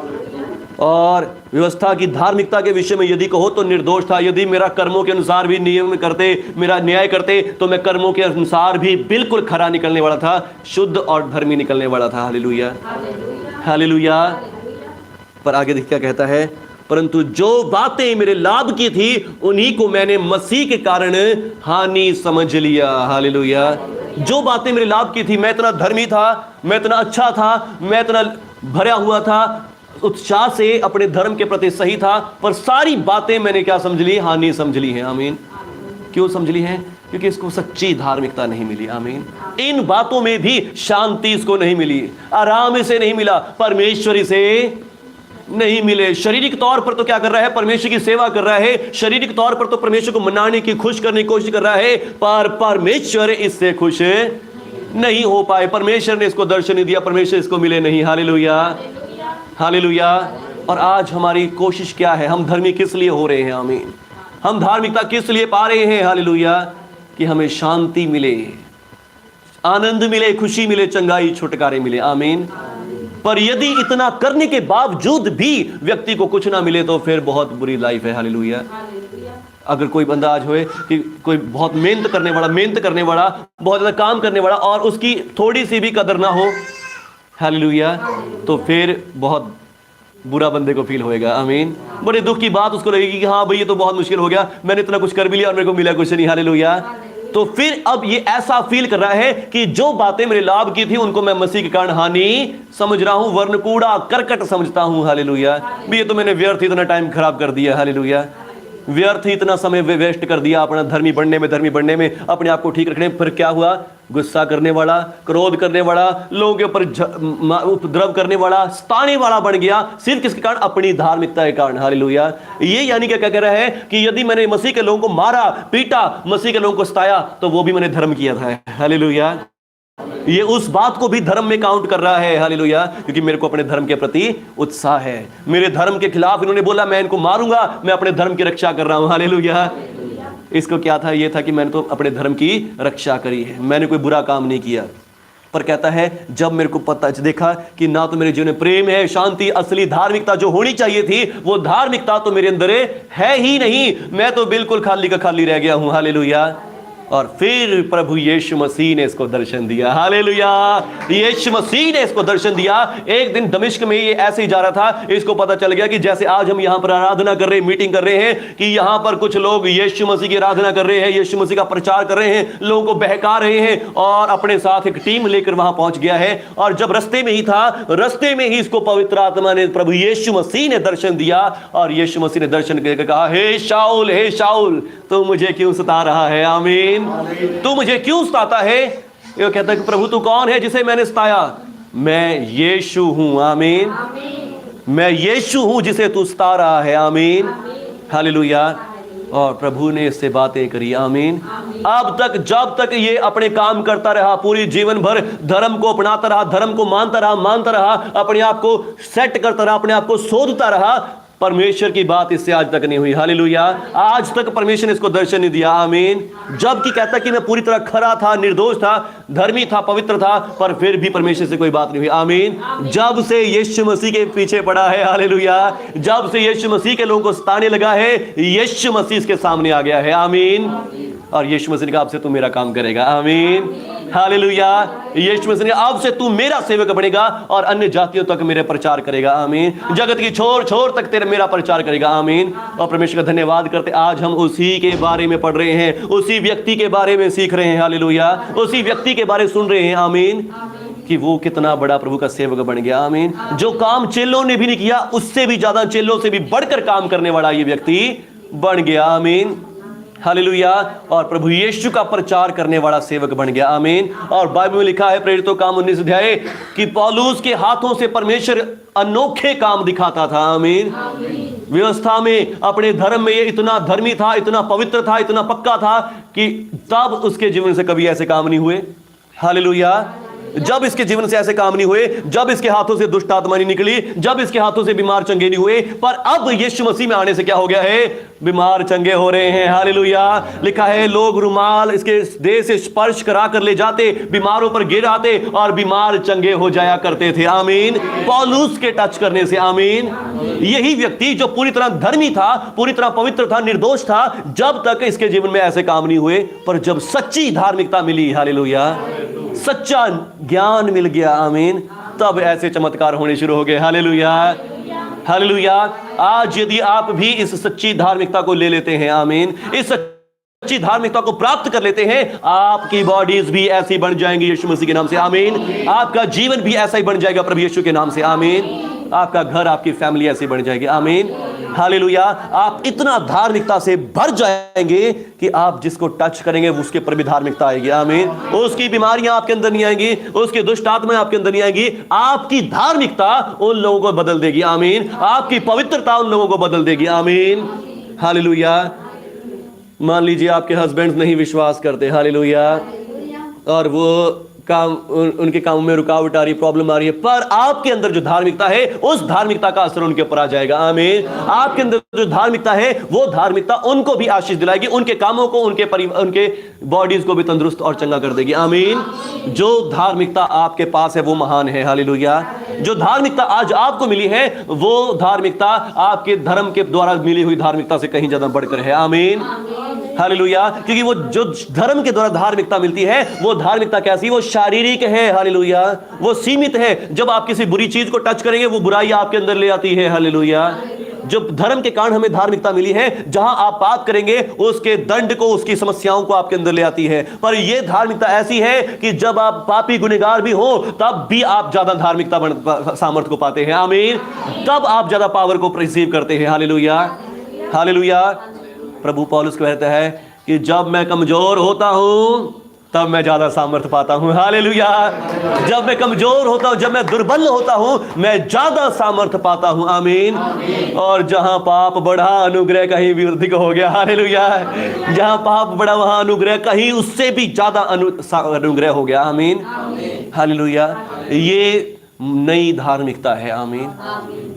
Speaker 1: और व्यवस्था की धार्मिकता के विषय में यदि कहो तो निर्दोष था। यदि मेरा कर्मों के अनुसार भी नियम करते, मेरा न्याय करते तो मैं कर्मों के अनुसार भी बिल्कुल खरा निकलने वाला था, शुद्ध और धर्मी निकलने वाला था। हालेलुया। हालेलुया। पर आगे देख क्या कहता है, परंतु जो बातें मेरे लाभ की थी उन्हीं को मैंने मसीह के कारण हानि समझ लिया। हालेलुया। जो बातें मेरे लाभ की थी, मैं इतना धर्मी था, मैं इतना अच्छा था, मैं इतना भरा हुआ था, उत्साह से अपने धर्म के प्रति सही था, पर सारी बातें मैंने क्या समझ ली? हानि समझ ली है। आमीन। क्यों समझ ली है? क्योंकि इसको सच्ची धार्मिकता नहीं मिली। आमीन। इन बातों में भी शांति इसको नहीं मिली, आराम इसे नहीं मिला, परमेश्वरी से नहीं मिले। शारीरिक तौर पर तो क्या कर रहा है? परमेश्वर की सेवा कर रहा है, शारीरिक तौर पर तो परमेश्वर को मनाने की, खुश करने की कोशिश कर रहा है, पर परमेश्वर इससे खुश नहीं हो पाए। परमेश्वर ने इसको दर्शन नहीं दिया, परमेश्वर इसको मिले नहीं। हालेलुया। हालेलुया। और आज हमारी कोशिश क्या है? हम धर्मी किस लिए हो रहे हैं? आमीन। हम धार्मिकता किस लिए पा रहे हैं? हालेलुया। कि हमें शांति मिले, आनंद मिले, खुशी मिले, चंगाई छुटकारे मिले। आमीन। पर यदि इतना करने के बावजूद भी व्यक्ति को कुछ ना मिले तो फिर बहुत बुरी लाइफ है। हालेलुया। अगर कोई बंदा आज होए कि कोई बहुत मेहनत करने वाला, बहुत ज्यादा काम करने वाला और उसकी थोड़ी सी भी कदर ना हो, हालेलुया, तो फिर बहुत बुरा बंदे को फील होएगा। आमीन। बड़े दुख की बात उसको लगेगी कि हाँ भाई ये तो बहुत मुश्किल हो गया, मैंने इतना कुछ कर भी लिया और मेरे को मिला कुछ नहीं। हालेलुया। तो फिर अब ये ऐसा फील कर रहा है कि जो बातें मेरे लाभ की थी उनको मैं मसीह के कारण हानि समझ रहा हूं, वर्ण कूड़ा करकट समझता हूं। हालेलुया। भी ये तो मैंने व्यर्थ इतना टाइम खराब कर दिया। हालेलुया। व्यर्थ इतना समय वेस्ट कर दिया अपना धर्मी बनने में, अपने आप को ठीक रखने में। फिर क्या हुआ? गुस्सा करने वाला, क्रोध करने वाला, लोगों के ऊपर उपद्रव करने वाला, सताने वाला बन गया, सिर्फ किसके कारण? अपनी धार्मिकता के कारण। हालेलुया। ये यानी क्या कह रहा है कि यदि मैंने मसीह के लोगों को मारा, पीटा, मसीह के लोगों को सताया तो वो भी मैंने धर्म किया था। हालेलुया। ये उस बात को भी धर्म में काउंट कर रहा है। हालेलुया। क्योंकि मेरे को अपने धर्म के प्रति उत्साह है। मेरे धर्म के खिलाफ इन्होंने बोला, मैं इनको मारूंगा, मैं अपने धर्म की रक्षा कर रहा हूं। हालेलुया। इसको क्या था? ये था कि मैंने तो अपने धर्म की रक्षा करी है, मैंने कोई बुरा काम नहीं किया। पर कहता है जब मेरे को पता देखा कि ना तो मेरे जीवन में प्रेम है, शांति, असली धार्मिकता जो होनी चाहिए थी वो धार्मिकता तो मेरे अंदर है ही नहीं, मैं तो बिल्कुल खाली का खाली रह गया हूं। हालेलुया। और फिर प्रभु यीशु मसीह ने इसको दर्शन दिया। हालेलुया। यीशु मसीह ने इसको दर्शन दिया। एक दिन दमिश्क में ये ऐसे ही जा रहा था, इसको पता चल गया कि जैसे आज हम यहाँ पर आराधना कर रहे हैं, मीटिंग कर रहे हैं, कि यहाँ पर कुछ लोग यीशु मसीह की आराधना कर रहे हैं, यीशु मसीह का प्रचार कर रहे हैं, लोगों को बहका रहे हैं, और अपने साथ एक टीम लेकर वहां पहुंच गया है। और जब रास्ते में ही था, रास्ते में ही इसको पवित्र आत्मा ने, प्रभु यीशु मसीह ने दर्शन दिया। और यीशु मसीह ने दर्शन करके कहा, हे शाऊल, तू मुझे क्यों सता रहा है? आमीन। तू मुझे क्यों सताता है? ये कहता है कि प्रभु तू कौन है जिसे मैंने सताया? मैं यीशु हूं। आमीन। मैं यीशु हूं जिसे तू सता रहा है। आमीन। हालेलुया। और प्रभु ने इससे बातें करी। आमीन। अब तक जब तक ये अपने काम करता रहा, पूरी जीवन भर धर्म को अपनाता रहा, धर्म को मानता रहा, अपने आप को सेट करता रहा, अपने आप को शोधता रहा, परमेश्वर की बात इससे आज तक नहीं हुई। हालेलुया। आज तक परमेश्वर ने इसको दर्शन नहीं दिया। आमीन। जबकि कहता कि मैं पूरी तरह खरा था, निर्दोष था, धर्मी था, पवित्र था, पर फिर भी परमेश्वर से कोई बात नहीं हुई। आमीन। जब से यीशु मसीह के पीछे पड़ा है, हालेलुया, जब से यीशु मसीह के लोगों को सताने लगा है, यीशु मसीह इसके सामने आ गया है। आमीन। और यीशु मसीह ने कहा अब से तू मेरा काम करेगा। आमीन। हालेलुया। यीशु मसीह ने अब से तू मेरा सेवक बनेगा और अन्य जातियों तक मेरे प्रचार करेगा। आमीन। जगत की छोर छोर तक तेरे मेरा प्रचार करेगा। आमीन। और परमेश्वर का धन्यवाद करते आज हम उसी के बारे में पढ़ रहे हैं, उसी व्यक्ति के बारे में सीख रहे हैं। हालेलुया। उसी व्यक्ति के बारे में सुन रहे हैं। आमीन। कि वो कितना बड़ा प्रभु का सेवक बन गया। आमीन। जो काम चेलों ने भी नहीं किया, उससे भी ज्यादा, चेलों से भी बढ़कर काम करने वाला ये व्यक्ति बन गया। आमीन। हालेलुया। और प्रभु यीशु का प्रचार करने वाला सेवक बन गया। आमीन। और बाइबल में लिखा है प्रेरितों काम 19 अध्याय कि पौलुस के हाथों से परमेश्वर अनोखे काम दिखाता था। आमीन। व्यवस्था में, अपने धर्म में ये इतना धर्मी था, इतना पवित्र था, इतना पक्का था कि तब उसके जीवन से कभी ऐसे काम नहीं हुए। हालेलुया। जब इसके जीवन से ऐसे काम नहीं हुए, जब इसके हाथों से दुष्ट आत्मा नहीं निकली, जब इसके हाथों से बीमार चंगे नहीं हुए, पर अब यीशु मसीह में आने से क्या हो गया है? बीमार चंगे हो रहे हैं। हालेलुया। लिखा है लोग रुमाल इसके देह से स्पर्श करा कर ले जाते, बीमारों पर गिर आते और बीमार चंगे हो जाया करते थे। आमीन। पौलुस के टच करने से। आमीन। यही व्यक्ति जो पूरी तरह धर्मी था, पूरी तरह पवित्र था, निर्दोष था, जब तक इसके जीवन में ऐसे काम नहीं हुए, पर जब सच्ची धार्मिकता मिली, हालेलुया, सच्चा ज्ञान मिल गया, आमीन, तब ऐसे चमत्कार होने शुरू हो गए। हालेलुया। हालेलुया। आज यदि आप भी इस सच्ची धार्मिकता को ले लेते हैं, आमीन, इस सच्ची धार्मिकता को प्राप्त कर लेते हैं, आपकी बॉडीज भी ऐसी बन जाएंगी यीशु मसीह के नाम से। आमीन। आपका जीवन भी ऐसा ही बन जाएगा प्रभु यीशु के नाम से। आमीन। आपका घर, आपकी फैमिली ऐसी बन जाएगी। आमीन। हालेलुया। आप इतना धार्मिकता से भर जाएंगे कि आप जिसको टच करेंगे उसके पर भी धार्मिकता आएगी। आमीन। उसकी बीमारियां आपके अंदर नहीं आएंगी, उसकी दुष्ट आत्माएं आपके अंदर नहीं आएंगी। आपकी धार्मिकता उन लोगों को बदल देगी। आमीन। आपकी पवित्रता उन लोगों को बदल देगी। आमीन। हालेलुया। मान लीजिए आपके हस्बैंड नहीं विश्वास करते, हालेलुया, और वो काम, उनके कामों में रुकावट आ रही, प्रॉब्लम आ रही है, पर आपके अंदर जो धार्मिकता है उस धार्मिकता का असर उनके ऊपर आ जाएगा। आमीन। आपके अंदर जो धार्मिकता है वो धार्मिकता उनको भी आशीष दिलाएगी, उनके कामों को, उनके परिवार, उनके बॉडीज को भी तंदुरुस्त और चंगा कर देगी। आमीन। जो धार्मिकता आपके पास है वो महान है। हालेलुया। जो धार्मिकता आज आपको मिली है वो धार्मिकता आपके धर्म के द्वारा मिली हुई धार्मिकता से कहीं ज्यादा बढ़कर है। आमीन। हालेलुया। क्योंकि वो जो धर्म के द्वारा धार्मिकता मिलती है वो धार्मिकता कैसी? वो शारीरिक है। हालेलुया। वो सीमित है। जब आप किसी बुरी चीज को टच करेंगे वो बुराई आपके अंदर ले आती है। हालेलुया। जो धर्म के कारण हमें धार्मिकता मिली है, जहां आप पाप करेंगे उसके दंड को, उसकी समस्याओं को आपके अंदर ले आती है। पर यह धार्मिकता ऐसी है कि जब आप पापी गुनहगार भी हो तब भी आप ज्यादा धार्मिकता सामर्थ्य को पाते हैं। आमीन। तब आप ज्यादा पावर को रिसीव करते हैं। हालेलुया। हालेलुया। प्रभु पौलुस कहता है कि जब मैं कमजोर होता हूं तब मैं ज्यादा सामर्थ्य पाता हूं। हालेलुया। जब मैं कमजोर होता हूं, जब मैं दुर्बल होता हूं, मैं ज्यादा सामर्थ्य पाता हूं। आमीन। और जहां पाप बढ़ा अनुग्रह कहीं भी अधिक हो गया। हालेलुया। जहां पाप बढ़ा वहां अनुग्रह कहीं उससे भी ज्यादा अनुग्रह हो गया। आमीन। हालेलुया। ये नई धार्मिकता है। आमीन।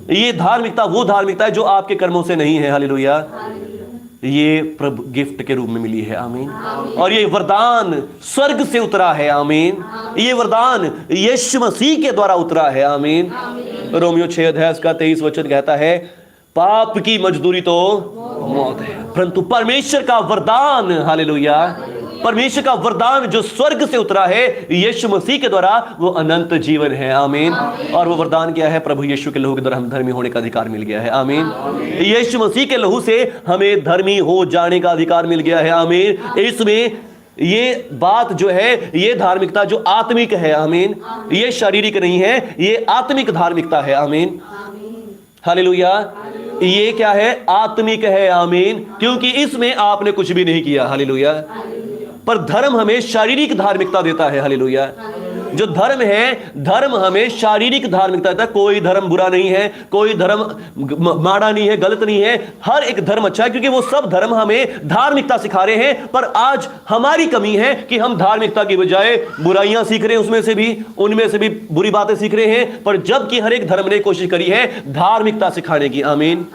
Speaker 1: ये धार्मिकता वो धार्मिकता है जो आपके कर्मों से नहीं है। हालेलुया। ये प्रभु गिफ्ट के रूप में मिली है। आमीन। और ये वरदान स्वर्ग से उतरा है। आमीन। ये वरदान यीशु मसीह के द्वारा उतरा है। आमीन। रोमियो 6 अध्याय का 23 वचन कहता है पाप की मजदूरी तो मौत है, परंतु परमेश्वर का वरदान, हालेलुया, परमेश्वर का वरदान जो स्वर्ग से उतरा है यीशु मसीह के द्वारा, वो अनंत जीवन है। आमीन। और वो वरदान क्या है? प्रभु यीशु के लहू के द्वारा हम धर्मी होने का अधिकार मिल गया है। आमीन। यीशु मसीह के लहू से हमें धर्मी हो जाने का अधिकार मिल गया है। आमीन। इसमें ये बात जो है, ये धार्मिकता जो आत्मिक है, आमीन, ये शारीरिक नहीं है, ये आत्मिक धार्मिकता है। आमीन। हालेलुया। ये क्या है? आत्मिक है। आमीन। क्योंकि इसमें आपने कुछ भी नहीं किया। हालेलुया। पर धर्म हमें शारीरिक धार्मिकता देता है। हालेलुया। जो धर्म है, धर्म हमें शारीरिक धार्मिकता देता है। कोई धर्म बुरा नहीं है, कोई धर्म माड़ा नहीं है, गलत नहीं है, हर एक धर्म अच्छा है, क्योंकि वो सब धर्म हमें धार्मिकता सिखा रहे हैं। पर आज हमारी कमी है कि हम धार्मिकता की बजाय बुराइयां सीख रहे हैं, उनमें से भी बुरी बातें सीख रहे हैं। पर जबकि हर एक धर्म ने कोशिश करी है धार्मिकता सिखाने की, आमीन,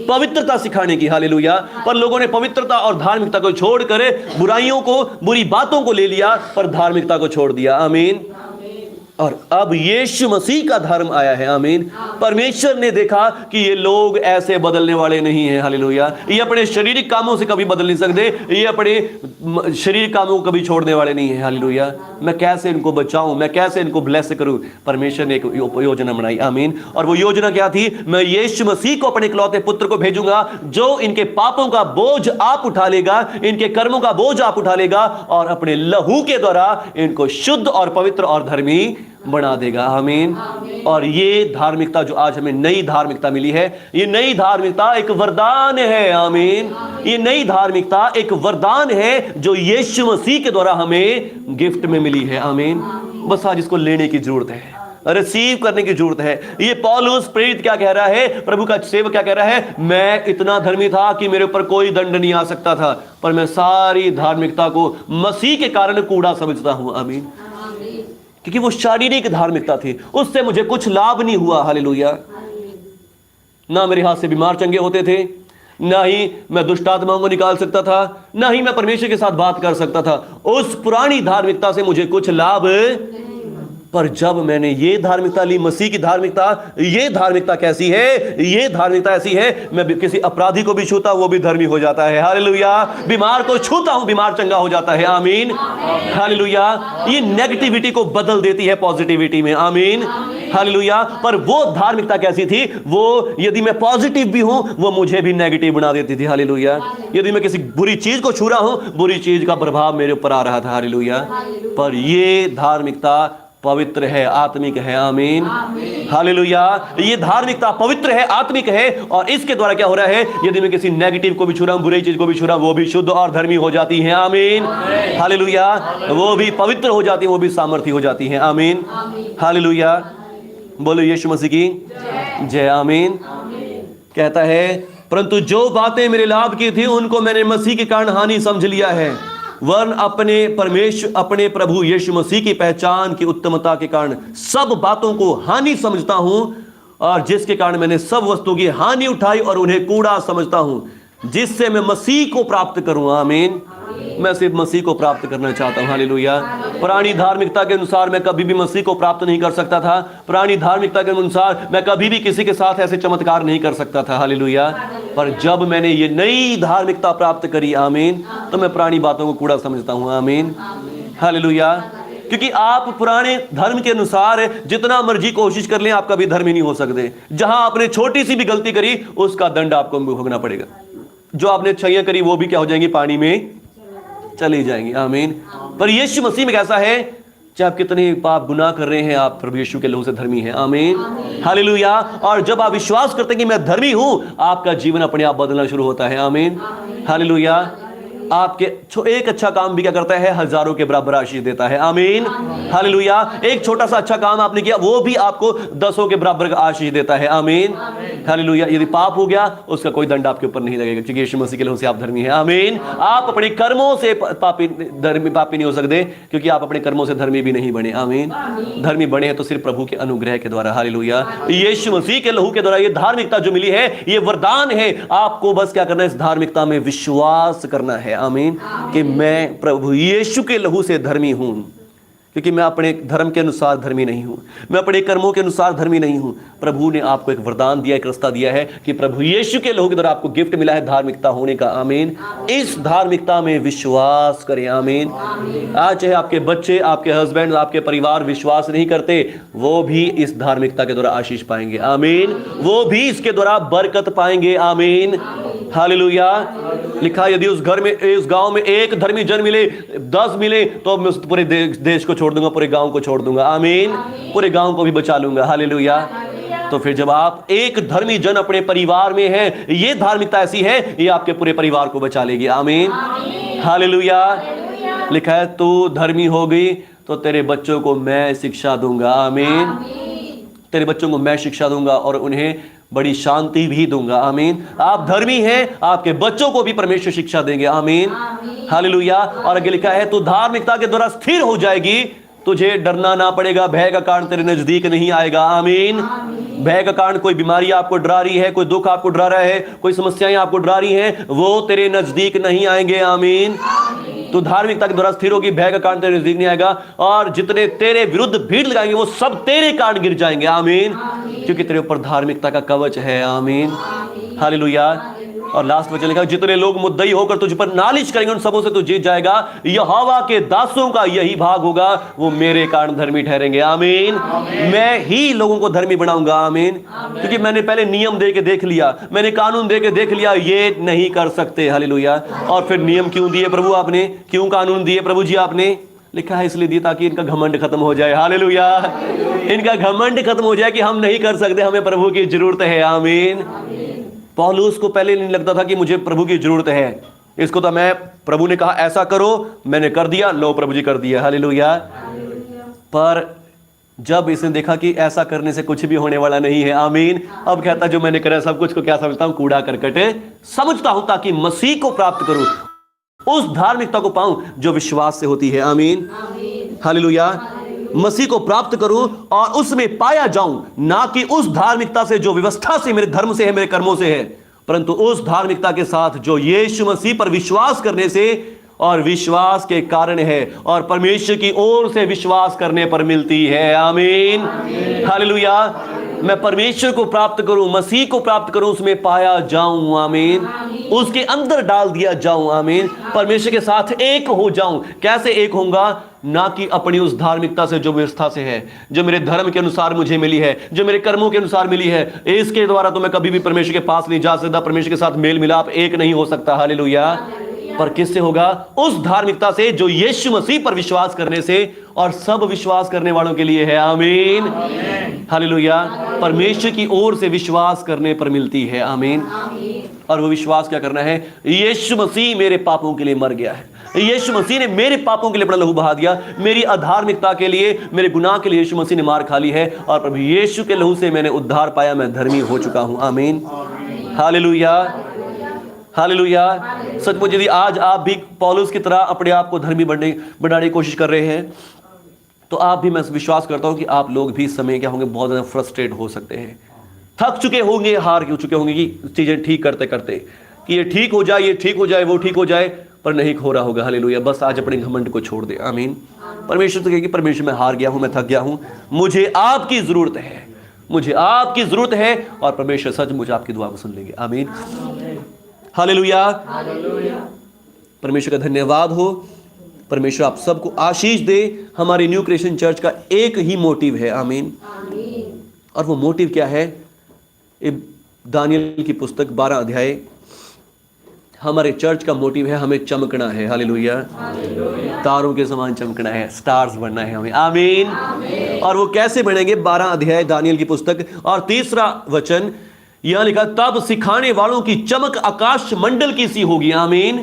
Speaker 1: पवित्रता सिखाने की, हालेलुया। पर लोगों ने पवित्रता और धार्मिकता को छोड़कर बुराइयों को, बुरी बातों को ले लिया, पर धार्मिकता को छोड़ दिया, आमीन। और अब यीशु मसीह का धर्म आया है, आमीन। परमेश्वर ने देखा कि ये लोग ऐसे बदलने वाले नहीं हैं, हालेलुया। ये अपने शारीरिक कामों से कभी बदल नहीं सकते, ये अपने शारीरिक कामों को कभी छोड़ने वाले नहीं हैं, हालेलुया। मैं कैसे इनको बचाऊं, मैं कैसे इनको ब्लेस करूं? परमेश्वर ने एक योजना बनाई, आमीन। और वो योजना क्या थी? मैं यीशु मसीह को, अपने इकलौते पुत्र को भेजूंगा, जो इनके पापों का बोझ आप उठा लेगा, इनके कर्मों का बोझ आप उठा लेगा, और अपने लहू के द्वारा इनको शुद्ध और पवित्र और धर्मी बना देगा, आमीन। और ये धार्मिकता जो आज हमें नई धार्मिकता मिली है, ये नई धार्मिकता एक वरदान है, आमीन। ये नई धार्मिकता एक वरदान है जो यीशु मसीह के द्वारा हमें गिफ्ट में मिली है, आमीन। बस आज इसको लेने की जरूरत है, रिसीव करने की जरूरत है। ये पौलुस प्रेरित क्या कह रहा है, प्रभु का सेवक क्या कह रहा है? मैं इतना धर्मी था कि मेरे ऊपर कोई दंड नहीं आ सकता था, पर मैं सारी धार्मिकता को मसीह के कारण कूड़ा समझता हूं, आमीन। क्योंकि वो शारीरिक धार्मिकता थी, उससे मुझे कुछ लाभ नहीं हुआ, हालेलुया। ना मेरे हाथ से बीमार चंगे होते थे, ना ही मैं दुष्ट आत्माओं को निकाल सकता था, ना ही मैं परमेश्वर के साथ बात कर सकता था। उस पुरानी धार्मिकता से मुझे कुछ लाभ, पर जब मैंने ये धार्मिकता ली, मसीह की धार्मिकता, ये धार्मिकता कैसी है? ये धार्मिकता ऐसी है, मैं किसी अपराधी को भी छूता हूं, वो भी धर्मी हो जाता है, हालेलुया। बीमार को छूता हूं, बीमार चंगा हो जाता है, आमीन, हालेलुया। ये नेगेटिविटी को बदल देती है पॉजिटिविटी में, आमीन, हालेलुया। पर वो धार्मिकता कैसी थी? वो यदि मैं पॉजिटिव भी हूं, वो मुझे भी नेगेटिव बना देती थी, हालेलुया। यदि मैं किसी बुरी चीज को छू रहा हूं, बुरी चीज का प्रभाव मेरे ऊपर आ रहा था, हालेलुया। पर ये धार्मिकता पवित्र है, आत्मिक है, आमीन, हालेलुया। ये धार्मिकता पवित्र है, आत्मिक है, और इसके द्वारा क्या हो रहा है? यदि मैं किसी नेगेटिव को भी छू रहा हूं, बुरी चीज को भी छू रहा हूं, वो भी शुद्ध और धर्मी हो जाती है, आमीन, हालेलुया। वो भी पवित्र हो जाती है, वो भी सामर्थी हो जाती है, आमीन, हालेलुया। बोलो यीशु मसीह की जय, आमीन। कहता है, परंतु जो बातें मेरे लाभ की थी, उनको मैंने मसीह के कारण हानि समझ लिया है, वरन अपने प्रभु यीशु मसीह की पहचान की उत्तमता के कारण सब बातों को हानि समझता हूं, और जिसके कारण मैंने सब वस्तुओं की हानि उठाई और उन्हें कूड़ा समझता हूं, जिससे मैं मसीह को प्राप्त करूं, आमीन। मैं सिर्फ मसीह को प्राप्त करना चाहता हूं, हालेलुया। पुरानी धार्मिकता के अनुसार मैं कभी भी मसीह को प्राप्त नहीं कर सकता था। पुरानी धार्मिकता के अनुसार मैं कभी भी किसी के साथ ऐसे चमत्कार नहीं कर सकता था, हालेलुया। पर जब मैंने ये नई धार्मिकता प्राप्त करी, आमीन, तो मैं पुरानी बातों को कूड़ा समझता हूं, आमीन, हालेलुया। क्योंकि आप पुराने धर्म के अनुसार जितना मर्जी कोशिश कर लें, आप कभी धर्मी नहीं हो सकते। जहां आपने छोटी सी भी गलती करी, उसका दंड आपको भोगना पड़ेगा। जो आपने अच्छाइयां करी, वो भी क्या हो जाएंगी? पानी में चली जाएंगी, आमीन। पर यीशु मसीह में कैसा है? चाहे आप कितने पाप गुनाह कर रहे हैं, आप प्रभु यीशु के लहू से धर्मी हैं, आमीन, हालेलुया। और जब आप विश्वास करते हैं कि मैं धर्मी हूं, आपका जीवन अपने आप बदलना शुरू होता है, आमीन, हालेलुया। आपके एक अच्छा काम भी क्या करता है? हजारों के बराबर आशीष देता है, आमीन, हालेलुया। एक छोटा सा अच्छा काम आपने किया, वो भी आपको 10 के बराबर आशीष देता है, आमीन, हालेलुया। यदि पाप हो गया, उसका कोई दंड आपके ऊपर नहीं लगेगा, क्योंकि यीशु मसीह के लहू से आप धर्मी हैं, आमीन। आप अपने कर्मों से पापी नहीं हो सकते, क्योंकि आप अपने कर्मों से धर्मी भी नहीं बने, आमीन। धर्मी बने हैं तो सिर्फ प्रभु के अनुग्रह के द्वारा, हालेलुया। यीशु मसीह के लहू के द्वारा ये धार्मिकता जो मिली है, ये वरदान है। आपको बस क्या करना है? इस धार्मिकता में विश्वास करना है, आमीन, कि मैं प्रभु यीशु के लहू से धर्मी हूं, क्योंकि मैं अपने धर्म के अनुसार धर्मी नहीं हूं, मैं अपने कर्मों के अनुसार धर्मी नहीं हूं। प्रभु ने आपको एक वरदान दिया, एक रास्ता दिया है कि प्रभु यीशु के लहू के द्वारा आपको गिफ्ट मिला है धार्मिकता होने का, आमीन। इस धार्मिकता में विश्वास करें, आमीन। आज चाहे आपके बच्चे, आपके हस्बैंड, आपके परिवार विश्वास नहीं करते, वो भी इस धार्मिकता के द्वारा आशीष पाएंगे, आमीन। वो भी इसके द्वारा बरकत पाएंगे, आमीन, हालेलुया। लिखा, यदि उस घर में, इस गांव में एक धर्मी जन मिले, 10 मिले, तो मैं पूरे देश को छोड़ दूंगा, पूरे गांव को छोड़ दूंगा, आमीन। पूरे गांव को भी बचा लूंगा, हालेलुया। तो फिर जब आप एक धर्मी जन अपने परिवार में हैं, ये धार्मिकता ऐसी है, ये आपके पूरे परिवार को बचा लेगी, आमीन, हालेलुया। लिखा है, तू धर्मी हो गई तो तेरे बच्चों को मैं शिक्षा दूंगा। आमीन। तेरे बच्चों को मैं शिक्षा दूंगा और उन्हें बड़ी शांति भी दूंगा। आमीन। आप धर्मी हैं, आपके बच्चों को भी परमेश्वर शिक्षा देंगे। आमीन, हालेलुया। और आगे लिखा है, तू धार्मिकता के द्वारा स्थिर हो जाएगी, तुझे डरना ना पड़ेगा, भय का कारण तेरे नजदीक नहीं आएगा। आमीन। भय का कारण, कोई बीमारी आपको डरा रही है, कोई दुख आपको डरा रहा है, कोई समस्याएं आपको डरा रही हैं, वो तेरे नजदीक नहीं आएंगे। आमीन। तो धार्मिकता के द्वारा स्थिर होगी, भय का कारण तेरे नजदीक नहीं आएगा, और जितने तेरे विरुद्ध भीड़ लगाएंगे वो सब तेरे कारण गिर जाएंगे। आमीन। क्योंकि तेरे ऊपर धार्मिकता का कवच है। आमीन, हालेलुया। और लास्ट वचन लिखा, जितने लोग मुद्दई होकर तुझ पर नालिश करेंगे उन सबों से तू जीत जाएगा। यहोवा के दासों का यही भाग होगा, वो मेरे कारण धर्मी ठहरेंगे। आमीन। मैं ही लोगों को धर्मी बनाऊंगा। आमीन। क्योंकि मैंने पहले नियम दे के देख लिया, मैंने कानून दे के देख लिया, ये नहीं कर सकते। हालेलुया। और फिर नियम क्यों दिए प्रभु आपने, क्यों कानून दिए प्रभु जी आपने? लिखा है इसलिए दिए ताकि इनका घमंड खत्म हो जाए। हालेलुया। इनका घमंड खत्म हो जाए कि हम नहीं कर सकते, हमें प्रभु की जरूरत है। आमीन। पौलुस को पहले नहीं लगता था कि मुझे प्रभु की जरूरत है, इसको तो मैं, प्रभु ने कहा ऐसा करो, मैंने कर दिया, लो प्रभु जी कर दिया। हालेलुया। पर जब इसने देखा कि ऐसा करने से कुछ भी होने वाला नहीं है, आमीन, अब कहता जो मैंने करा सब कुछ को क्या समझता हूं, कूड़ा करकट समझता हूं, ताकि मसीह को प्राप्त करूं, उस धार्मिकता को पाऊं जो विश्वास से होती है। आमीन, हालेलुया। मसीह को प्राप्त करूं और उसमें पाया जाऊं, ना कि उस धार्मिकता से जो व्यवस्था से, मेरे धर्म से है, मेरे कर्मों से है, परंतु उस धार्मिकता के साथ जो यीशु मसीह पर विश्वास करने से और विश्वास के कारण है और परमेश्वर की ओर से विश्वास करने पर मिलती है। आमीन, हालेलुया। मैं परमेश्वर को प्राप्त करूं, मसीह को प्राप्त करूं, उसमें पाया जाऊं। आमीन। उसके अंदर डाल दिया जाऊं। आमीन। परमेश्वर के साथ एक हो जाऊं। कैसे एक होऊंगा? ना कि अपनी उस धार्मिकता से जो व्यवस्था से है, जो मेरे धर्म के अनुसार मुझे मिली है, जो मेरे कर्मों के अनुसार मिली है, इसके द्वारा तो मैं कभी भी परमेश्वर के पास नहीं जा सकता, परमेश्वर के साथ मेल मिलाप एक नहीं हो सकता। हालेलुया। पर किससे होगा? उस धार्मिकता से जो यीशु मसीह पर विश्वास करने से और सब विश्वास करने वालों के लिए है। आमीन, हालेलुया। परमेश्वर की ओर से विश्वास करने पर मिलती है। आमीन। और वो विश्वास क्या करना है? यीशु मसीह मेरे पापों के लिए मर गया है, यीशु मसीह ने मेरे पापों के लिए अपना लहू बहा दिया, मेरी अधार्मिकता के लिए, मेरे गुनाह के लिए यीशु मसीह ने मार खा ली है, और प्रभु यीशु के लहू से मैंने उद्धार पाया, मैं धर्मी हो चुका हूं। आमीन, हालेलुया, हालेलुया। सचमुच यदि आज आप भी पौलुस की तरह अपने आप को धर्मी बनाने की कोशिश कर रहे हैं, तो आप भी, मैं विश्वास करता हूं कि आप लोग भी इस समय क्या होंगे, बहुत ज्यादा फ्रस्ट्रेट हो सकते हैं, थक चुके होंगे, हार चुके होंगे कि चीजें ठीक करते करते, कि ये ठीक हो जाए, ये ठीक हो जाए, वो ठीक हो जाए, पर नहीं हो रहा होगा। हालेलुया। बस आज अपने घमंड को छोड़ दे। आमीन। परमेश्वर से कहे कि परमेश्वर मैं हार गया हूं, मैं थक गया हूं, मुझे आपकी जरूरत है, मुझे आपकी जरूरत है, और परमेश्वर सच मुझे आपकी दुआ को सुन लेंगे। आमीन, हालेलुया। परमेश्वर का धन्यवाद हो। परमेश्वर आप सबको आशीष दे। हमारी न्यू क्रिएशन चर्च का एक ही मोटिव है। आमीन। और वो मोटिव क्या है? दानियल की पुस्तक 12 अध्याय, हमारे चर्च का मोटिव है, हमें चमकना है। हालेलुया। तारों के समान चमकना है, स्टार्स बनना है हमें। आमीन। और वो कैसे बनेंगे? 12 अध्याय दानियल की पुस्तक और 3रा वचन यहां लिखा, तब सिखाने वालों की चमक आकाश मंडल की सी होगी। आमीन।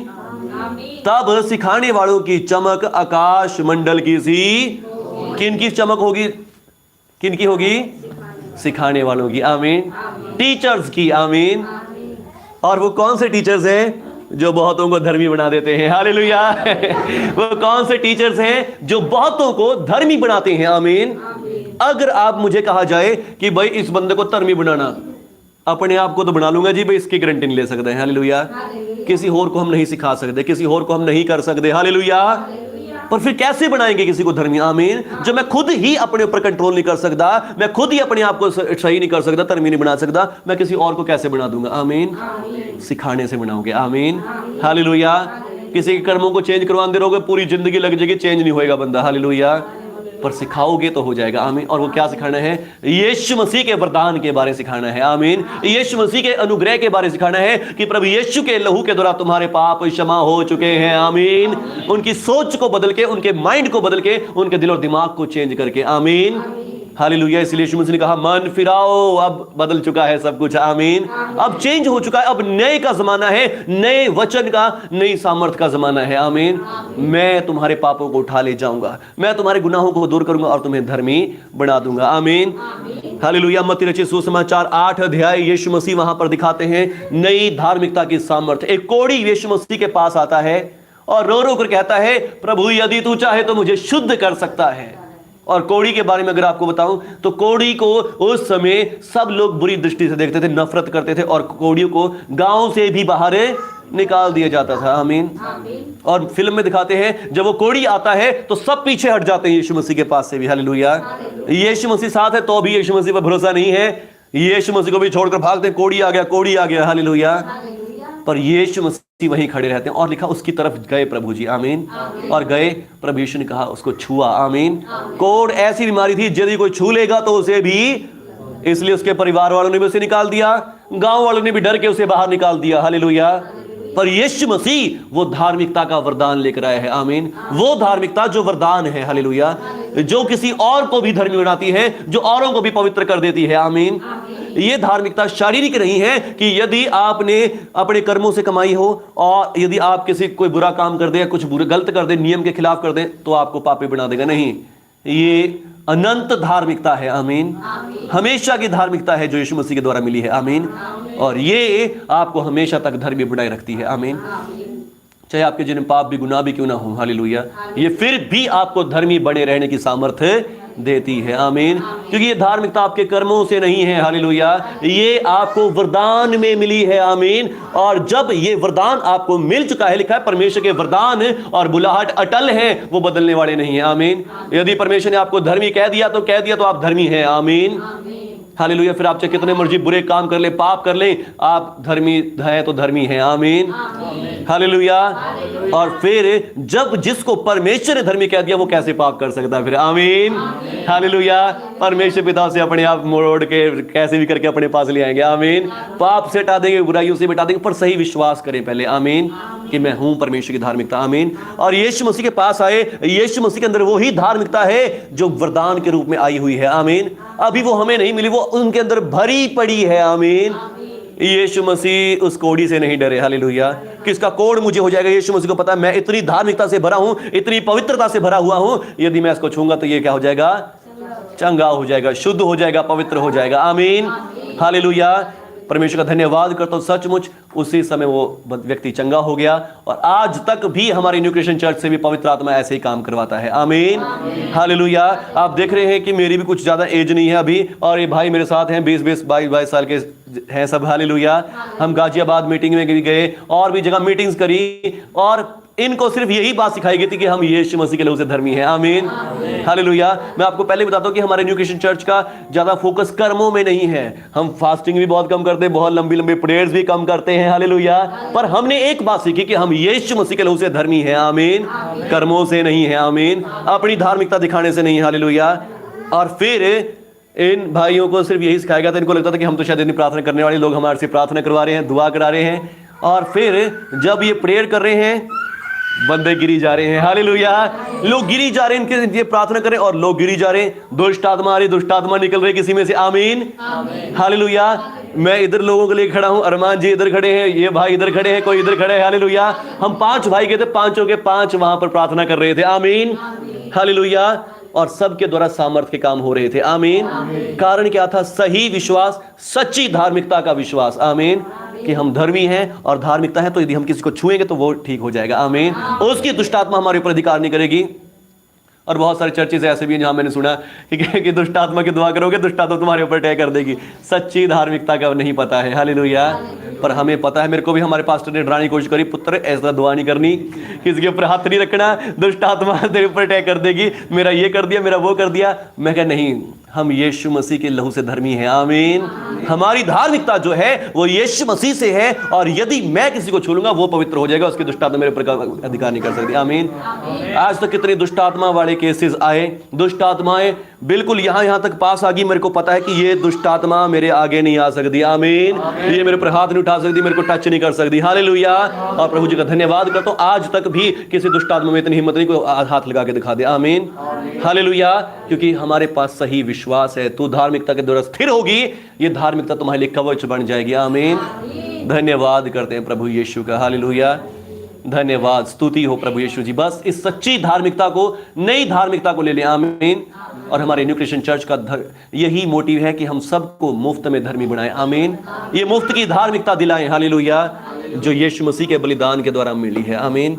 Speaker 1: तब सिखाने वालों की चमक आकाश मंडल की सी, किन की चमक होगी? किन की होगी? सिखाने वालों की। आमीन। टीचर्स की। आमीन। और वो कौन से टीचर्स हैं? जो बहुतों को धर्मी बना देते हैं। हालेलुया। वो कौन से टीचर्स हैं जो बहुतों को धर्मी बनाते हैं? आमीन। अगर आप मुझे कहा जाए कि भाई इस बंदे को धर्मी बनाना, अपने आप को तो बना लूंगा जी भाई, इसकी गारंटी नहीं ले सकते हैं। हालेलुया। किसी और को हम नहीं सिखा सकते, किसी और को हम नहीं कर सकते। हालेलुया। पर फिर कैसे बनाएंगे किसी को धर्मी? आमीन। जब मैं खुद ही अपने ऊपर कंट्रोल नहीं कर सकता, मैं खुद ही अपने आप को सही नहीं कर सकता, धर्मी नहीं बना सकता, मैं किसी और को कैसे बना दूंगा? आमीन। सिखाने से बनाओगे। आमीन, हालेलुया। किसी के कर्मों को चेंज करवाते रहोगे, पूरी जिंदगी लग जाएगी, चेंज नहीं होएगा बंदा। हालेलुया। पर सिखाओगे तो हो जाएगा। आमीन। और वो क्या सिखाना है? यीशु मसीह के वरदान के बारे सिखाना है। आमीन। यीशु मसीह के अनुग्रह के बारे सिखाना है कि प्रभु यीशु के लहू के द्वारा तुम्हारे पाप क्षमा हो चुके हैं। आमीन। उनकी सोच को बदल के, उनके माइंड को बदल के, उनके दिल और दिमाग को चेंज करके। आमीन, हालेलुया। इसलिए यीशु मसीह ने कहा मन फिराओ, अब बदल चुका है सब कुछ। आमीन। अब चेंज हो चुका है, अब नए का जमाना है, नए वचन का, नई सामर्थ का जमाना है। आमीन। मैं तुम्हारे पापों को उठा ले जाऊंगा, मैं तुम्हारे गुनाहों को दूर करूंगा और तुम्हें धर्मी बना दूंगा। आमीन। हालेलुया। मत्ती रचित सुसमाचार 8 अध्याय यीशु मसीह वहां पर दिखाते हैं नई धार्मिकता की सामर्थ। एक कोढ़ी यीशु मसीह के पास आता है और रो रो कर कहता है, प्रभु यदि तू चाहे तो मुझे शुद्ध कर सकता है। और कोढ़ी के बारे में अगर आपको बताऊं तो कोढ़ी को उस समय सब लोग बुरी दृष्टि से देखते थे, नफरत करते थे और कोढ़ियों को गांव से भी बाहर निकाल दिया जाता था। आमीन। और फिल्म में दिखाते हैं जब वो कोढ़ी आता है तो सब पीछे हट जाते हैं यीशु मसीह के पास से भी। हालेलुया। यीशु मसीह साथ है तो भी यीशु मसीह पर भरोसा नहीं है, यीशु मसीह को भी छोड़कर भागते हैं, कोढ़ी आ गया, कोढ़ी आ गया। हालेलुया। पर यीशु मसीह वहीं खड़े रहते हैं और लिखा उसकी तरफ गए प्रभु जी। आमीन। और गए, प्रभु यीशु ने कहा उसको छुआ। आमीन। कोढ़ ऐसी बीमारी थी यदि कोई छू लेगा तो उसे भी, इसलिए उसके परिवार वालों ने भी उसे निकाल दिया, गांव वालों ने भी डर के उसे बाहर निकाल दिया। हालेलुया। पर यीशु मसीह वो धार्मिकता का वरदान लेकर आए हैं। आमीन। वो धार्मिकता जो वरदान है। हालेलुया। जो किसी और को भी धर्मी बनाती है, जो औरों को भी पवित्र कर देती है। आमीन। ये धार्मिकता शारीरिक नहीं है कि यदि आपने अपने कर्मों से कमाई हो और यदि आप किसी कोई बुरा काम कर दे या कुछ बुरा गलत कर दे, नियम के खिलाफ कर दे तो आपको पापी बना देगा। नहीं, ये अनंत धार्मिकता है। आमीन। हमेशा की धार्मिकता है जो यीशु मसीह के द्वारा मिली है। आमीन। और ये आपको हमेशा तक धर्मी बनाए रखती है। आमीन। चाहे आपके जिन पाप भी गुनाह भी क्यों ना हो। हालेलुया। ये फिर भी आपको धर्मी बने रहने की सामर्थ्य देती है। आमीन। क्योंकि ये धार्मिकता आपके कर्मों से नहीं है। हालेलुया। ये आपको वरदान में मिली है। आमीन। और जब ये वरदान आपको मिल चुका है, लिखा है परमेश्वर के वरदान और बुलाहट अटल है, वो बदलने वाले नहीं है। आमीन। यदि परमेश्वर ने आपको धर्मी कह दिया तो आप धर्मी हैं। आमीन। हालेलुया। फिर आप चाहे कितने मर्जी बुरे काम कर ले, पाप कर ले, आप धर्मी है तो धर्मी हैं। आमीन। हालेलुया। और फिर जब जिसको परमेश्वर ने धर्मी कह दिया वो कैसे पाप कर सकता है फिर। आमीन। हालेलुया। परमेश्वर पिता से अपने आप मोड़ के कैसे भी करके अपने पास ले आएंगे। आमीन। पाप से हटा देंगे, बुराइयों से मिटा देंगे, पर सही विश्वास करें पहले। आमीन। कि मैं हूं परमेश्वर की धार्मिकता। आमीन। और यीशु मसीह के पास आए, यीशु मसीह के अंदर वही धार्मिकता है जो वरदान के रूप में आई हुई है। आमीन। अभी वो हमें नहीं मिली, वो उनके अंदर भरी पड़ी है। आमीन। यीशु मसीह उस कोढ़ी से नहीं डरे। हालेलुया। किसका कोढ़ मुझे हो जाएगा, यीशु मसीह को पता है मैं इतनी धार्मिकता से भरा हूं, इतनी पवित्रता से भरा हुआ हूं, यदि मैं इसको छूंगा तो ये क्या हो जाएगा, चंगा हो जाएगा, शुद्ध हो जाएगा, पवित्र हो जाएगा। आमीन। हालेलुया। परमेश्वर का धन्यवाद करता हूं, सचमुच उसी समय वो व्यक्ति चंगा हो गया और आज तक भी हमारी न्यू क्रिश्चियन चर्च से भी पवित्र आत्मा ऐसे ही काम करवाता है। आमीन। हालेलुया। आप देख रहे हैं कि मेरी भी कुछ ज्यादा एज नहीं है अभी और ये भाई मेरे साथ हैं 20-20, 22-22 साल के हैं सब। हालेलुया। हम गाजियाबाद मीटिंग में भी गए और भी जगह मीटिंग्स करी और इनको सिर्फ यही बात सिखाई गई थी कि हम यीशु मसीह के लहू से धर्मी हैं। आमीन। हालेलुया। मैं आपको पहले बताता हूं कि हमारे न्यू क्रिश्चियन चर्च का ज्यादा फोकस कर्मों में नहीं है। हम फास्टिंग भी बहुत कम करते हैं, बहुत लंबी लंबी प्रेयर्स भी कम करते हैं। हालेलुया। पर हमने एक बात सीखी कि हम यीशु मसीह के लहू से धर्मी हैं। आमीन। कर्मों से नहीं है। आमीन। अपनी धार्मिकता दिखाने से नहीं। हालेलुया। और फिर इन भाइयों को सिर्फ यही सिखाया गया था, इनको लगता था कि हम तो शायद इतनी प्रार्थना करने वाले लोग हमारे से प्रार्थना करवा रहे हैं, दुआ करा रहे हैं। और फिर जब ये प्रेयर कर रहे हैं बंदे गिरी जा रहे हैं। हालेलुया। लोग गिरी जा रहे हैं, इनके ये प्रार्थना करें और लोग गिरी जा रहे हैं। दुष्ट आत्मा आ रही, दुष्ट आत्मा निकल रही किसी में से। आमीन। हालेलुया। मैं इधर लोगों के लिए खड़ा हूं, अरमान जी इधर खड़े हैं, ये भाई इधर खड़े हैं, कोई इधर खड़े हैं। हालेलुया। हम 5 भाई गए थे, 5 के 5 वहां पर प्रार्थना कर रहे थे। आमीन। हालेलुया। और सबके द्वारा सामर्थ्य के काम हो रहे थे। आमीन। कारण क्या था? सही विश्वास, सच्ची धार्मिकता का विश्वास। आमीन। कि हम धर्मी हैं और धार्मिकता है तो यदि हम किसी को छुएंगे तो वो ठीक हो जाएगा। आमीन। उसकी दुष्ट आत्मा हमारे ऊपर अधिकार नहीं करेगी। और बहुत सारे चर्चेज ऐसे भी हैं जहां मैंने सुना कि दुष्ट आत्मा की दुआ करोगे दुष्ट आत्मा तुम्हारे ऊपर अटैक कर देगी। सच्ची धार्मिकता का नहीं पता है। हालेलुया। पर हमें पता है, मेरे को भी हमारे पास्टर ने डराने की कोशिश करी, पुत्र ऐसा दुआ नहीं करनी, किसी के ऊपर हाथ नहीं रखना, दुष्ट आत्मा तेरे ऊपर अटैक कर देगी, मेरा ये कर दिया, मेरा वो कर दिया। मैं कहा नहीं, हम यीशु मसीह के लहू से धर्मी हैं। आमीन। हमारी धार्मिकता जो है वो यीशु मसीह से है और यदि मैं किसी को छू लूंगा वो पवित्र हो जाएगा, उसकी दुष्ट आत्मा मेरे ऊपर अधिकार नहीं कर सकती। आमीन। आज तक कितने दुष्ट आत्मा वाले केसेस आए, दुष्ट आत्माएं बिल्कुल यहां तक पास आ गई, मेरे को पता है कि ये दुष्ट आत्मा मेरे आगे नहीं आ सकती। आमीन। ये मेरे ऊपर हाथ नहीं उठा सकती, मेरे को टच नहीं कर सकती। हालेलुया। और प्रभु जी का धन्यवाद करता हूं, आज तक भी किसी दुष्ट आत्मा में इतनी हिम्मत नहीं कोई हाथ लगा के दिखा दे। आमीन। हालेलुया। क्योंकि हमारे पास सही विश्वास है, तू धार्मिकता के द्वारा स्थिर होगी, ये धार्मिकता तुम्हारे लिए कवच बन जाएगी। आमीन। धन्यवाद करते हैं प्रभु यीशु का। हालेलुया, धन्यवाद, स्तुति हो प्रभु यीशु जी। बस इस सच्ची धार्मिकता को, नई धार्मिकता को ले लें। आमीन। और हमारे न्यू क्रिश्चियन चर्च का यही मोटिव है कि हम सबको मुफ्त में धर्मी बनाएं। आमीन। ये मुफ्त की धार्मिकता दिलाएं। हालेलुया, जो यीशु मसीह के बलिदान के द्वारा मिली है। आमीन।